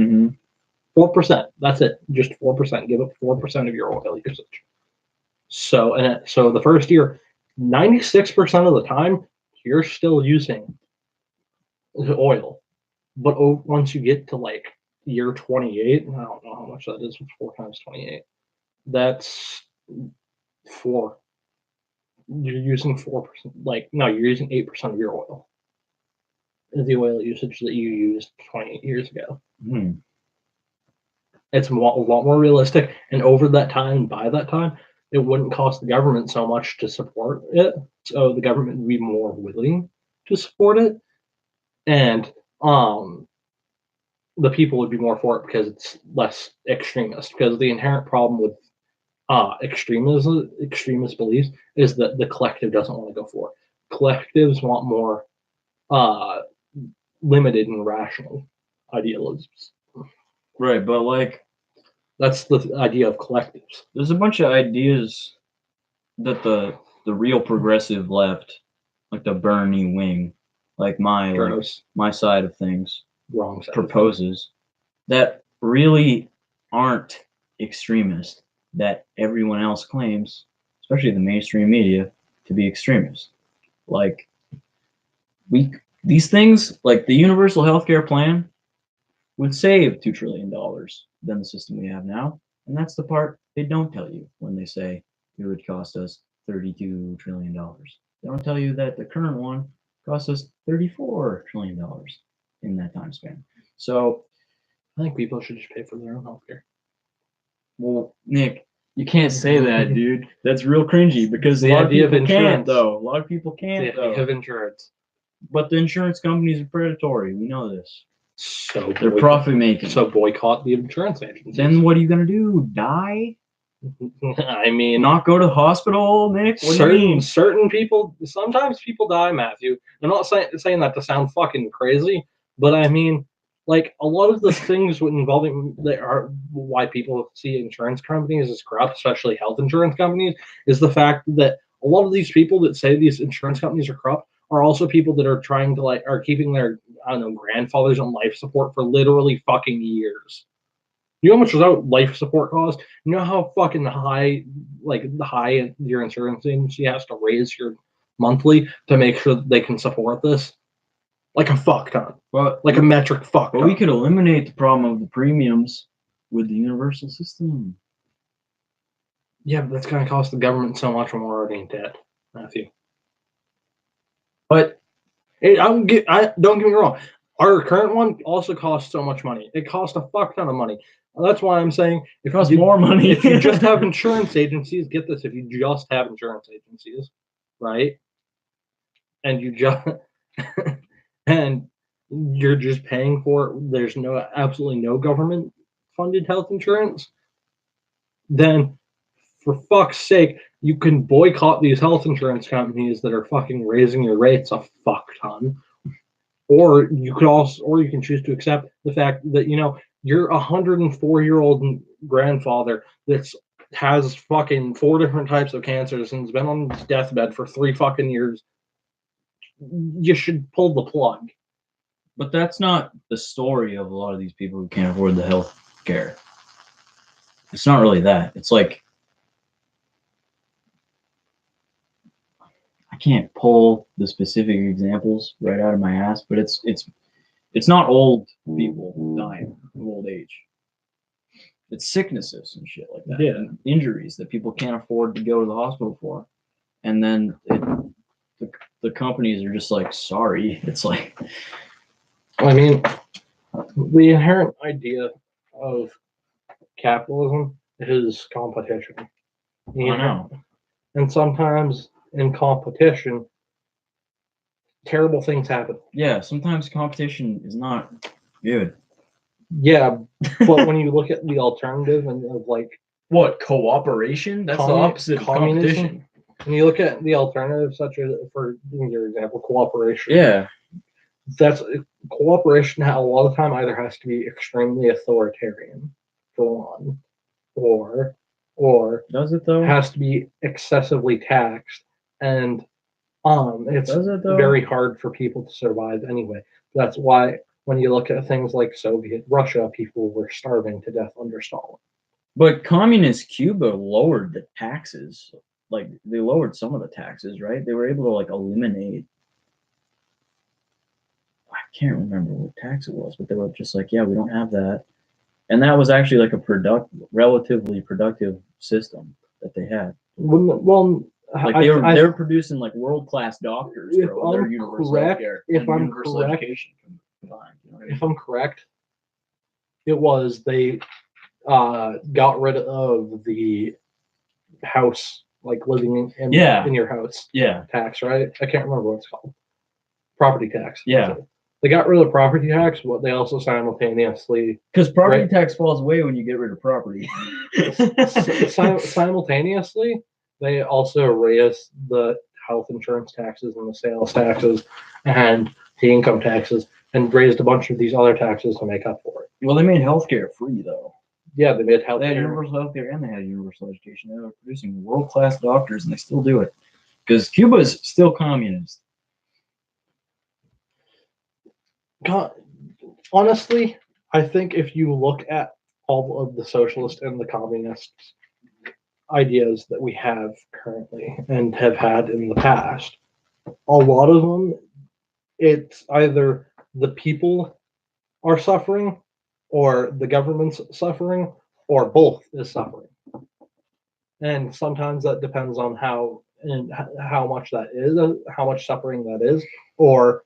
4%. That's it. Just 4%. Give up 4% of your oil usage. So the first year, 96% of the time, you're still using the oil. But once you get to like year 28, I don't know how much that is. 4 times 28. That's 4. You're using 4%. No, you're using 8% of your oil. The oil usage that you used 28 years ago. It's a lot more realistic. And over that time, by that time, it wouldn't cost the government so much to support it. So the government would be more willing to support it. And the people would be more for it because it's less extremist. Because the inherent problem with extremist beliefs is that the collective doesn't want to go for it. Collectives want more limited and rational idealisms. Right, but like that's the idea of collectives. There's a bunch of ideas that the real progressive left, like the Bernie wing, like my side of things, wrong side proposes that really aren't extremist that everyone else claims, especially the mainstream media, to be extremist. Like these things, like the universal healthcare plan, would save $2 trillion than the system we have now. And that's the part they don't tell you when they say it would cost us $32 trillion. They don't tell you that the current one costs us $34 trillion in that time span. So I think people should just pay for their own healthcare. Well, Nick, you can't say that, dude. That's real cringy because the a lot idea of people of insurance, can't, though. A lot of people can't, the idea of insurance. But the insurance companies are predatory. We know this. So they're profit making. So boycott the insurance agencies. Then what are you gonna do? Die? I mean, not go to the hospital, Nick? What do you mean? Certain people, sometimes people die, Matthew. I'm not saying that to sound fucking crazy, but I mean, like a lot of the things involving that are why people see insurance companies as corrupt, especially health insurance companies, is the fact that a lot of these people that say these insurance companies are corrupt are also people that are trying to are keeping their grandfathers on life support for literally fucking years. You know how much does life support cost? You know how fucking high your insurance agency has to raise your monthly to make sure that they can support this? Like a fuck ton. Like a metric fuck ton. But we could eliminate the problem of the premiums with the universal system. Yeah, but that's going to cost the government so much when we're already in debt, Matthew. But don't get me wrong. Our current one also costs so much money. It costs a fuck ton of money. That's why I'm saying it costs more money. If you just have insurance agencies, get this. If you just have insurance agencies, right, and you just and you're just paying for it, there's absolutely no government funded health insurance, then for fuck's sake, you can boycott these health insurance companies that are fucking raising your rates a fuck ton. Or you can choose to accept the fact that you're a 104-year-old grandfather that has fucking 4 different types of cancers and has been on his deathbed for 3 fucking years. You should pull the plug. But that's not the story of a lot of these people who can't afford the health care. It's not really that. It's like, I can't pull the specific examples right out of my ass, but it's not old people dying of old age. It's sicknesses and shit like that. Yeah. And injuries that people can't afford to go to the hospital for. And then the companies are just like, sorry. It's like, I mean, the inherent idea of capitalism is competition. I know. And sometimes in competition, terrible things happen. Yeah, sometimes competition is not good. Yeah, but when you look at the alternative and of like What, cooperation? That's the opposite of communism? competition. When you look at the alternative, such as, for your example, cooperation. Yeah. That's cooperation. A lot of the time, either has to be extremely authoritarian, for one, or Does it though? has to be excessively taxed, and it's Does it though? very hard for people to survive anyway. That's why when you look at things like Soviet Russia, people were starving to death under Stalin. But communist Cuba lowered the taxes. Like, they lowered some of the taxes, right? They were able to like eliminate, I can't remember what tax it was, but they were just like, yeah, we don't have that. And that was actually like a relatively productive system that they had. Well, Like they were producing like world-class doctors, if bro. Their I'm universal correct, healthcare if and I'm universal correct, education combined. You know what I mean? if I'm correct, it was they got rid of the house, like living in your house Yeah. tax, right? I can't remember what it's called. Property tax. Yeah. They got rid of property tax, but they also simultaneously Because property tax falls away when you get rid of property. simultaneously they also raised the health insurance taxes and the sales taxes and the income taxes and raised a bunch of these other taxes to make up for it. Well, they made healthcare free though. Yeah, they made healthcare. They had universal healthcare and they had universal education. They were producing world-class doctors, and they still do it. Because Cuba is still communist. Honestly, I think if you look at all of the socialist and the communist ideas that we have currently and have had in the past, a lot of them, it's either the people are suffering or the government's suffering or both is suffering. And sometimes that depends on how much that is, how much suffering that is, or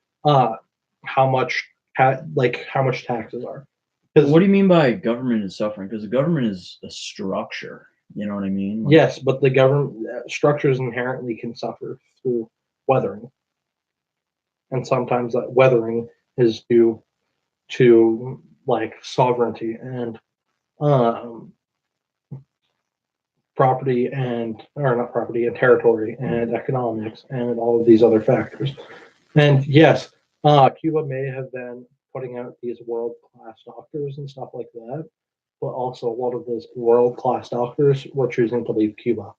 how much taxes are. What do you mean by government is suffering? Because the government is a structure. You know what I mean? Like, yes, but the government structures inherently can suffer through weathering. And sometimes that weathering is due to like sovereignty and property and territory and economics and all of these other factors. And yes, Cuba may have been putting out these world-class doctors and stuff like that, but also a lot of those world-class doctors were choosing to leave Cuba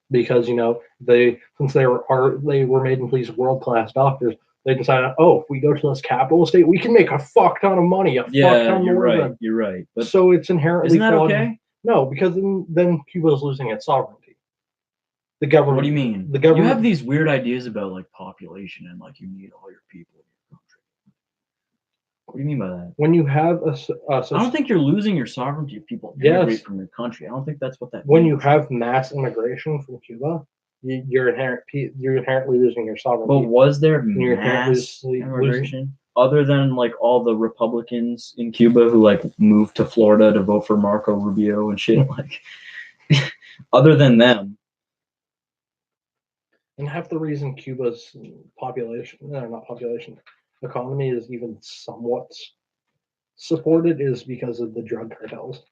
because since they were made into these world-class doctors, they decided, if we go to this capitalist state, we can make a fuck ton of money. Fuck ton you're more right. of them. You're right. But so it's inherently isn't that okay? No, because then Cuba is losing its sovereignty. The government. What do you mean? The government. You have these weird ideas about like population and like you need all your people in your country. What do you mean by that? When you have I don't think you're losing your sovereignty if people immigrate from your country. I don't think that's what that when means. you have mass immigration from Cuba, you're inherently losing your sovereignty. But was there mass immigration other than like all the Republicans in Cuba who like moved to Florida to vote for Marco Rubio and shit? Like, other than them. And half the reason Cuba's economy is even somewhat supported is because of the drug cartels.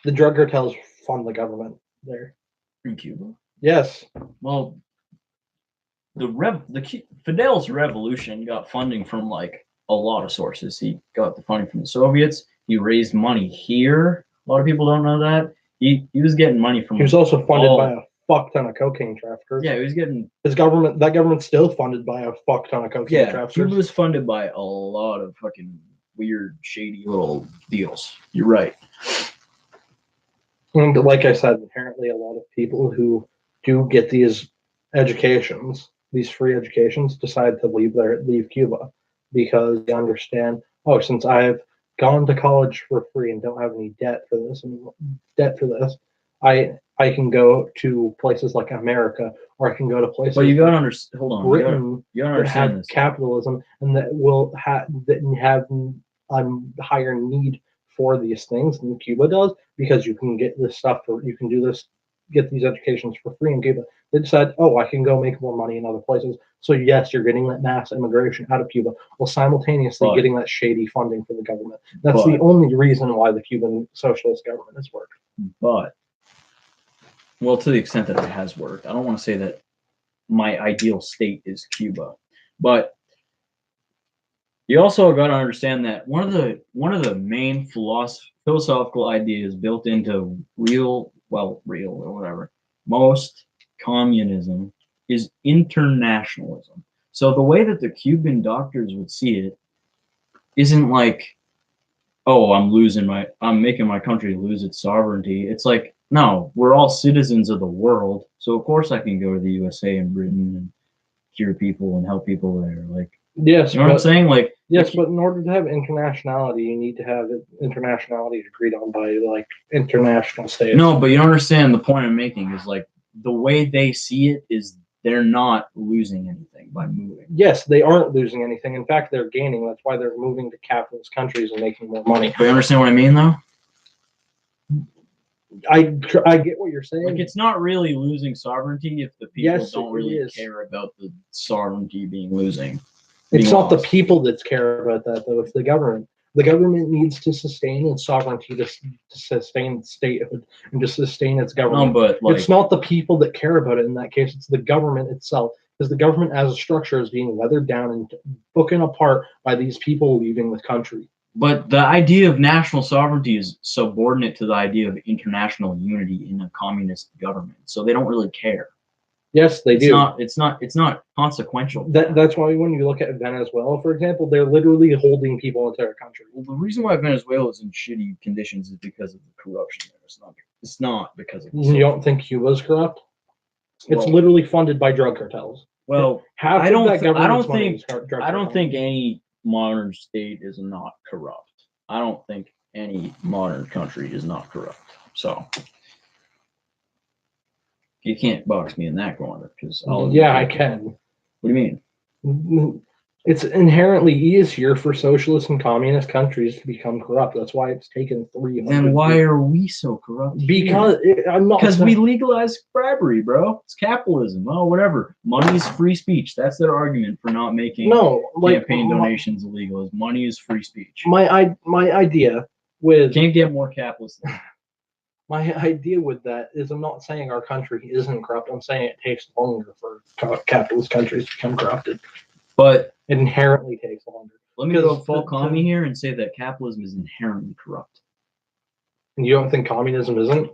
The drug cartels fund the government there. In Cuba? Yes. Well, Fidel's revolution got funding from like a lot of sources. He got the funding from the Soviets. He raised money here. A lot of people don't know that. He was getting money from. He was also funded by a fuck ton of cocaine traffickers. Yeah, he was getting his government. That government's still funded by a fuck ton of cocaine traffickers. Cuba was funded by a lot of fucking weird, shady little deals. You're right. And like I said, inherently, a lot of people who do get these educations, these free educations, decide to leave Cuba because they understand. Oh, since I've gone to college for free and don't have any debt for this, I can go to places like America, or I can go to places. But you gotta understand. Hold on, Britain, you gotta understand have this. capitalism, and that will have a higher need for these things than Cuba does, because you can get this stuff you can do this, get these educations for free in Cuba. They decide, oh, I can go make more money in other places. So yes, you're getting that mass immigration out of Cuba, while simultaneously getting that shady funding for the government. That's the only reason why the Cuban socialist government has worked. But, well, to the extent that it has worked, I don't want to say that my ideal state is Cuba, but you also got to understand that one of the main philosophical ideas built into real or whatever, most communism is internationalism. So the way that the Cuban doctors would see it isn't like, oh, I'm making my country lose its sovereignty. It's like, no, we're all citizens of the world, so of course I can go to the USA and Britain and cure people and help people there. Like, yes, you know what I'm saying? Like, yes, but in order to have internationality, you need to have internationality agreed on by like international states. No, but you don't understand the point I'm making is like the way they see it is they're not losing anything by moving. Yes, they aren't losing anything. In fact, they're gaining. That's why they're moving to capitalist countries and making more money. But you understand what I mean, though? I get what you're saying. Like, it's not really losing sovereignty if the people don't really care about the sovereignty being losing. It's not the people that care about that, though. It's the government. The government needs to sustain its sovereignty to sustain its statehood and to sustain its government. No, but like, it's not the people that care about it in that case. It's the government itself. Because the government as a structure is being weathered down and broken apart by these people leaving the country. But the idea of national sovereignty is subordinate to the idea of international unity in a communist government. So they don't really care. Yes, they do. It's not consequential. That's why when you look at Venezuela, for example, they're literally holding people into their country. Well, the reason why Venezuela is in shitty conditions is because of the corruption there. It's not because of. You don't think Cuba's corrupt? It's literally funded by drug cartels. Well, I don't think any modern state is not corrupt. I don't think any modern country is not corrupt. So you can't box me in that corner because I can. What do you mean? It's inherently easier for socialist and communist countries to become corrupt. That's why it's taken 300 years. Then why are we so corrupt? Because we legalize bribery, bro. It's capitalism. Oh, whatever. Money is free speech. That's their argument for not making campaign donations illegal. Is money is free speech. My idea with can't get more capitalist. My idea with that is I'm not saying our country isn't corrupt. I'm saying it takes longer for capitalist countries to become corrupted. But it inherently takes longer. Let me go full commie here and say that capitalism is inherently corrupt. And you don't think communism isn't?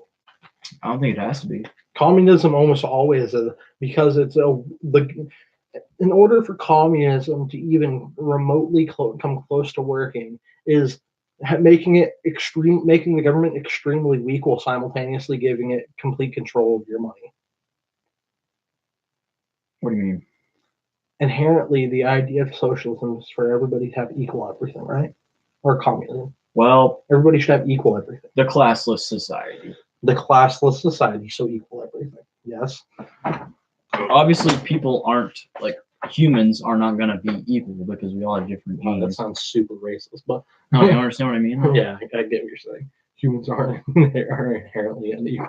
I don't think it has to be. Communism almost always is, because it's in order for communism to even remotely come close to working is making the government extremely weak while simultaneously giving it complete control of your money. What do you mean? Inherently, the idea of socialism is for everybody to have equal everything, right? Or communism. Well, everybody should have equal everything. The classless society. The classless society, so equal everything. Yes. Obviously, people aren't like humans are not going to be equal because we all have different genes. That sounds super racist, but no, you understand what I mean? Though? Yeah, I get what you're saying. Humans are inherently unequal.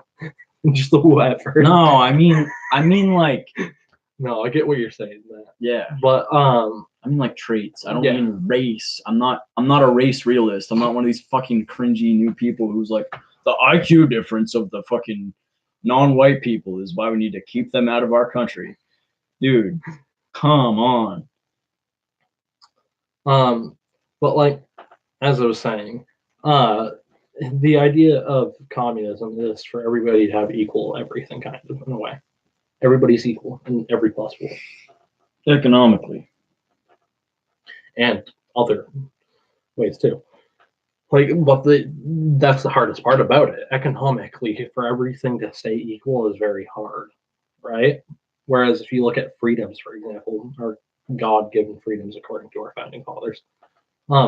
Just the whatever. No, I mean like. No, I get what you're saying. That. Yeah, but I mean like traits. I don't Yeah. mean race. I'm not a race realist. I'm not one of these fucking cringy new people who's like the IQ difference of the fucking non-white people is why we need to keep them out of our country. Dude, come on. But like, as I was saying, the idea of communism is for everybody to have equal everything, kind of, in a way. Everybody's equal in every possible way. Economically. And other ways too. Like, that's the hardest part about it. Economically, for everything to stay equal is very hard, right? Whereas if you look at freedoms, for example, our God-given freedoms according to our founding fathers,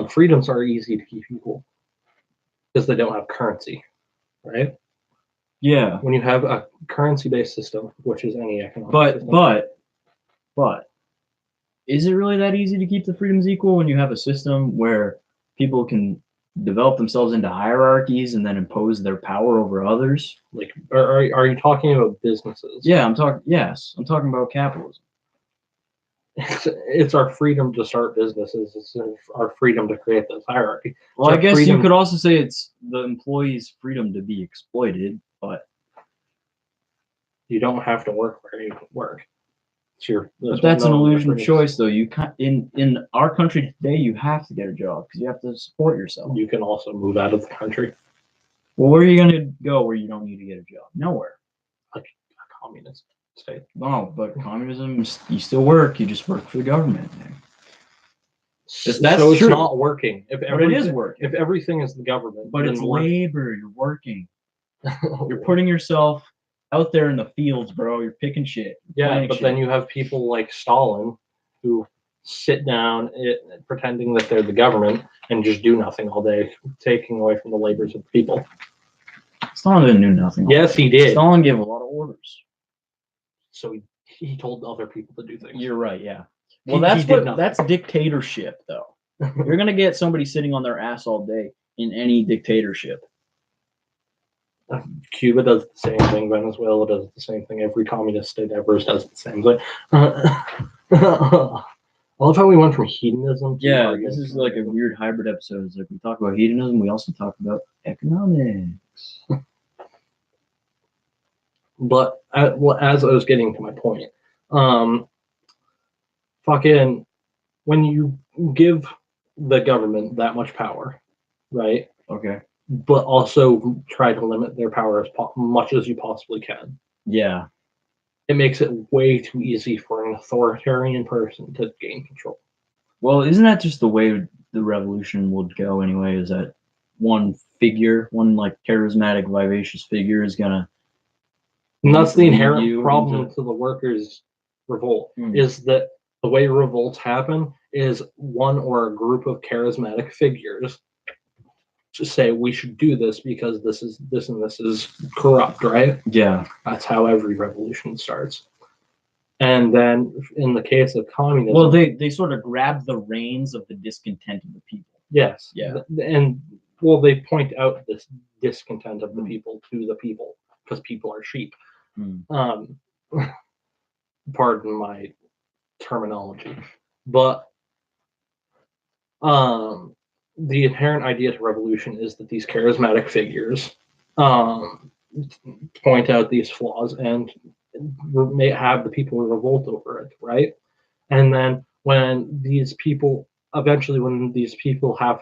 freedoms are easy to keep equal because they don't have currency, right? Yeah. When you have a currency-based system, which is any economic system, but is it really that easy to keep the freedoms equal when you have a system where people can develop themselves into hierarchies and then impose their power over others? like, are you talking about businesses? Yeah, I'm talking about capitalism. It's our freedom to start businesses. It's our freedom to create this hierarchy. Well, I guess freedom. you could also say it's the employee's freedom to be exploited, but You don't have to work where you work. that's an illusion of choice, though. You can't, in our country today, you have to get a job because you have to support yourself. You can also move out of the country. Well, where are you going to go where you don't need to get a job? Nowhere. Like a communist state. No, but communism, you still work. You just work for the government. That's so it's true. not working. But it is working. If everything is the government, But then it's labor. You're working. You're putting yourself out there in the fields, bro. You're picking shit. Yeah, but then you have people like Stalin who sit down pretending that they're the government and just do nothing all day, taking away from the labors of the people. Stalin didn't do nothing. Yes, he did. Stalin gave a lot of orders. So he told other people to do things. You're right, yeah. Well, that's dictatorship, though. You're gonna get somebody sitting on their ass all day in any dictatorship. Cuba does the same thing. Venezuela does the same thing. Every communist state ever does the same thing. I love how we went from hedonism to Yeah, this is like a weird hybrid episode. It's like we talk about hedonism, we also talk about economics. But as I was getting to my point, fucking when you give the government that much power, right? Okay. But also try to limit their power as much as you possibly can. Yeah. It makes it way too easy for an authoritarian person to gain control. Well, isn't that just the way the revolution would go anyway? Is that one like charismatic, vivacious figure is gonna. And that's the inherent problem to the workers' revolt, is that the way revolts happen is one or a group of charismatic figures to say we should do this because this and this is corrupt, right? Yeah. That's how every revolution starts. And then in the case of communism, well, they sort of grab the reins of the discontent of the people. Yes. Yeah. And well, they point out this discontent of the people to the people because people are sheep. Pardon my terminology, but the inherent idea to revolution is that these charismatic figures point out these flaws and may have the people revolt over it, right? And then when these people have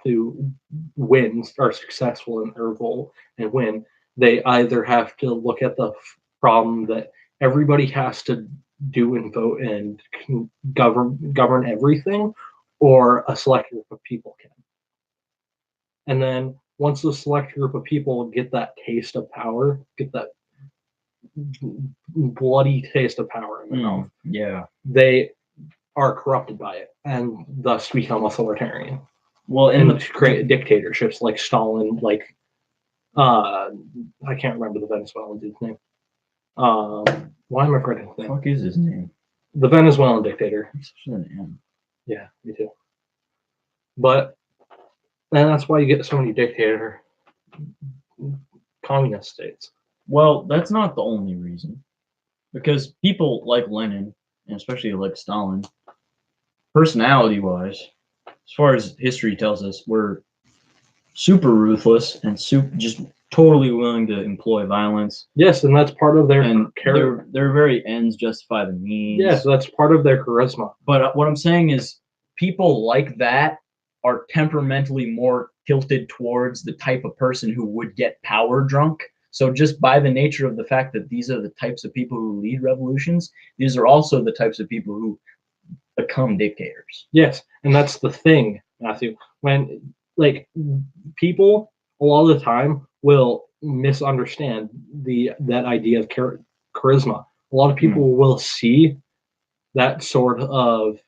to win, are successful in their revolt and win, they either have to look at the problem that everybody has to do and vote and govern everything, or a select group of people can. And then once the select group of people get that taste of power, get that bloody taste of power in their mouth, yeah, they are corrupted by it and thus become authoritarian. Well, and create dictatorships like Stalin, like I can't remember the Venezuelan dude's name. Why am I forgetting his name? What is his name? The Venezuelan dictator. Yeah, me too. But and that's why you get so many dictator communist states. Well, that's not the only reason, because people like Lenin, and especially like Stalin, personality-wise, as far as history tells us, we're super ruthless and just totally willing to employ violence. Yes, and that's part of their character. Their very ends justify the means. Yes, that's part of their charisma. But what I'm saying is, people like that are temperamentally more tilted towards the type of person who would get power drunk. So just by the nature of the fact that these are the types of people who lead revolutions, these are also the types of people who become dictators. Yes, and that's the thing, Matthew. When like people a lot of the time will misunderstand that idea of charisma. A lot of people will see that sort of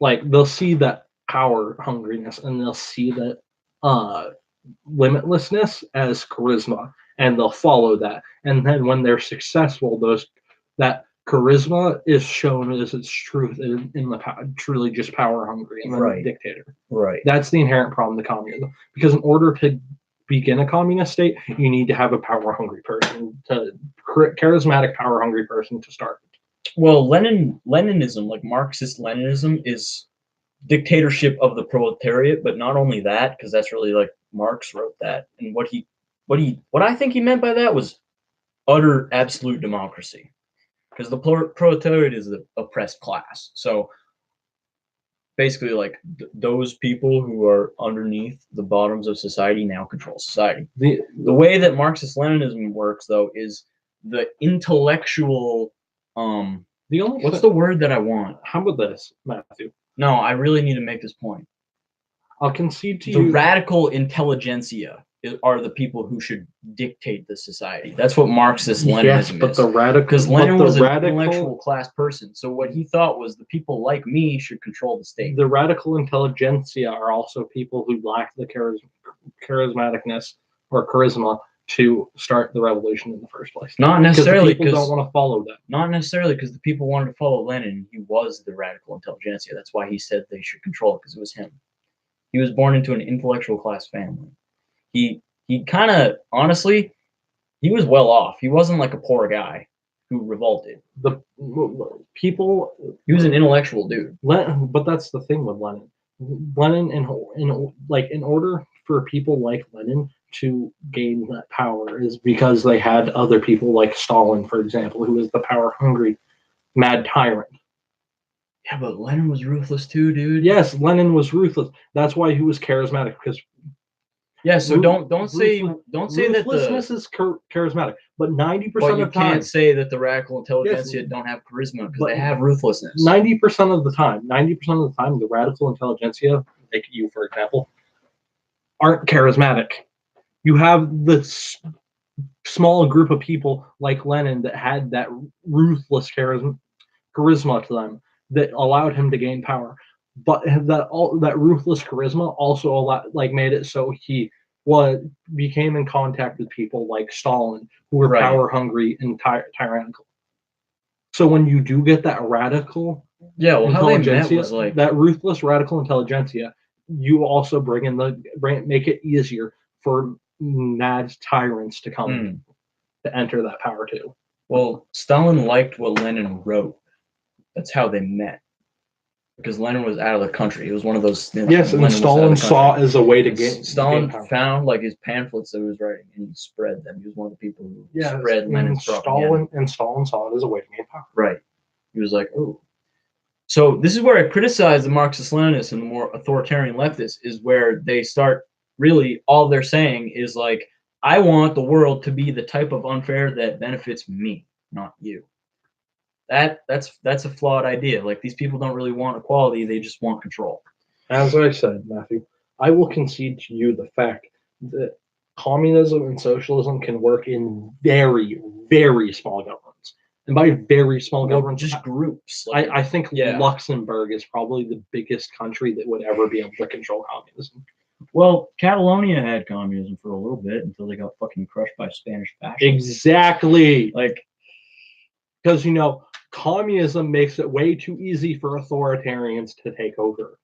like they'll see that power hungriness and they'll see that limitlessness as charisma, and they'll follow that. And then when they're successful, that charisma is shown as its truth in the truly just power hungry and Right. dictator. Right. That's the inherent problem of communism. Because in order to begin a communist state, you need to have a power hungry person, charismatic power hungry person to start. Well, Leninism, like Marxist Leninism, is dictatorship of the proletariat, but not only that, because that's really like Marx wrote that, and what I think he meant by that was utter absolute democracy, because the proletariat is the oppressed class. So basically, like those people who are underneath the bottoms of society now control society. The way that Marxist Leninism works, though, is the intellectual. What's the word that I want? How about this, Matthew? No, I really need to make this point. I'll concede to you. The radical intelligentsia are the people who should dictate the society. That's what Marxist Leninism is. But the radical, because Lenin was an intellectual class person, so what he thought was the people like me should control the state. The radical intelligentsia are also people who lack the charismaticness or charisma to start the revolution in the first place. Not necessarily because people don't want to follow that. Not necessarily because the people wanted to follow Lenin. He was the radical intelligentsia. That's why he said they should control it, because it was him. He was born into an intellectual class family. He kind of, honestly, he was well off. He wasn't like a poor guy who revolted. The people. He was an intellectual dude. But that's the thing with Lenin. Lenin, in order for people like Lenin to gain that power, is because they had other people like Stalin, for example, who was the power-hungry mad tyrant. Yeah, but Lenin was ruthless too, dude. Yes, Lenin was ruthless. That's why he was charismatic. Because yeah, so don't say that ruthlessness is charismatic. But 90% of the time, you can't say that the radical intelligentsia don't have charisma, because they have ruthlessness. 90% of the time, the radical intelligentsia, like you, for example, aren't charismatic. You have this small group of people like Lenin that had that ruthless charisma to them that allowed him to gain power. But that ruthless charisma also made it so he became in contact with people like Stalin, who were power hungry and tyrannical. So when you do get that radical, how they met was like that ruthless radical intelligentsia, you also make it easier for mad tyrants to come to enter that power too. Well, Stalin liked what Lenin wrote. That's how they met. Because Lenin was out of the country. It was one of those. Yes, and Stalin saw as a way to get. Stalin found like his pamphlets that he was writing, and he spread them. He was one of the people who spread Lenin's propaganda. And Stalin saw it as a way to gain power. Right. He was like, oh. So this is where I criticize the Marxist-Leninists and the more authoritarian leftists, is where they start really all they're saying is like, I want the world to be the type of unfair that benefits me, not you. That's a flawed idea. Like, these people don't really want equality, they just want control. As I said, Matthew, I will concede to you the fact that communism and socialism can work in very, very small governments. And by very small governments, just groups. Like, I think Luxembourg is probably the biggest country that would ever be able to control communism. Well, Catalonia had communism for a little bit until they got fucking crushed by Spanish fascists. Exactly. Like, because, communism makes it way too easy for authoritarians to take over.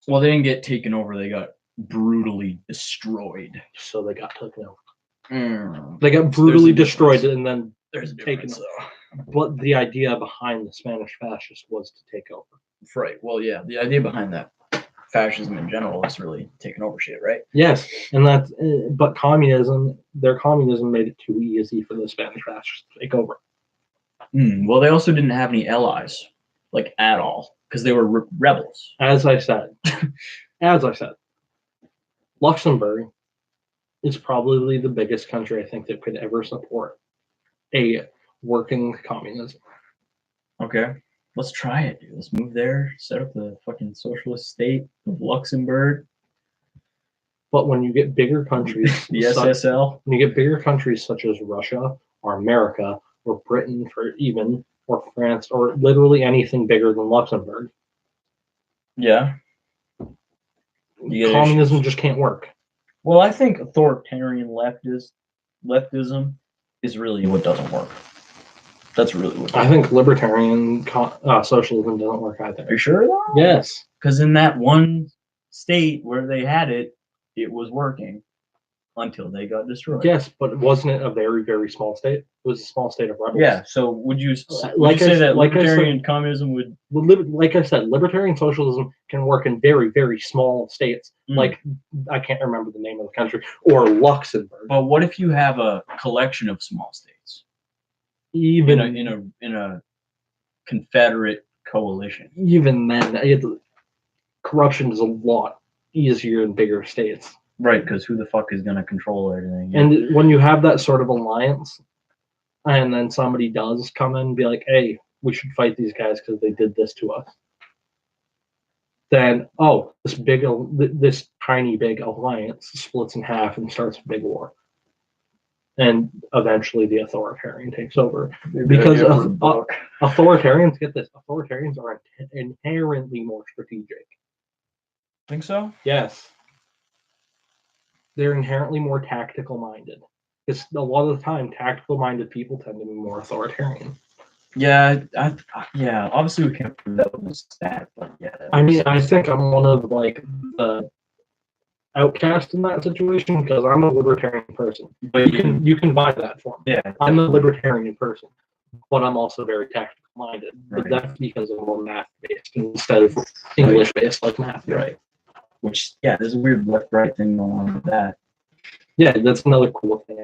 Well, they didn't get taken over. They got brutally destroyed. So they got taken over. They got brutally destroyed and then there's taken over. But the idea behind the Spanish fascists was to take over. Right. Well, yeah. The idea behind that fascism in general is really taking over shit, right? Yes, and that's but their communism made it too easy for the Spanish fascists to take over. Well, they also didn't have any allies, like at all, because they were rebels. As I said, Luxembourg is probably the biggest country I think that could ever support a working communism. Okay. Let's try it, dude. Let's move there, set up the fucking socialist state of Luxembourg. But when you get bigger countries, The SSL. when you get bigger countries such as Russia or America or Britain, or France, or literally anything bigger than Luxembourg, Yeah. communism just can't work. Well, I think authoritarian leftism is really what doesn't work. That's really what. I think libertarian socialism doesn't work either. Are you sure though? Yes. Because in that one state where they had it, it was working until they got destroyed. Yes, but wasn't it a very, very small state? It was a small state of rebels. Yeah. So would you say that like I libertarian communism would? Like I said, libertarian socialism can work in very, very small states. Like I can't remember the name of the country, or Luxembourg. But what if you have a collection of small states? Even in a confederate coalition. Even then, corruption is a lot easier in bigger states. Right, because who the fuck is going to control everything? And when you have that sort of alliance, and then somebody does come in and be like, hey, we should fight these guys because they did this to us, then, this tiny big alliance splits in half and starts a big war. And eventually the authoritarian takes over. Because authoritarians, get this, authoritarians are inherently more strategic. Think so? Yes. They're inherently more tactical minded. Because a lot of the time, tactical minded people tend to be more authoritarian. Yeah, yeah. Obviously, we can't prove that with a stat, but yeah. I mean, I think I'm one of the outcast in that situation because I'm a libertarian person. But you can buy that for me. Yeah, I'm a libertarian person, but I'm also very tactical minded. Right. But that's because I'm more math based instead of English based like math. Right. Which, yeah, there's a weird left-right thing going on with that. Yeah, that's another cool thing.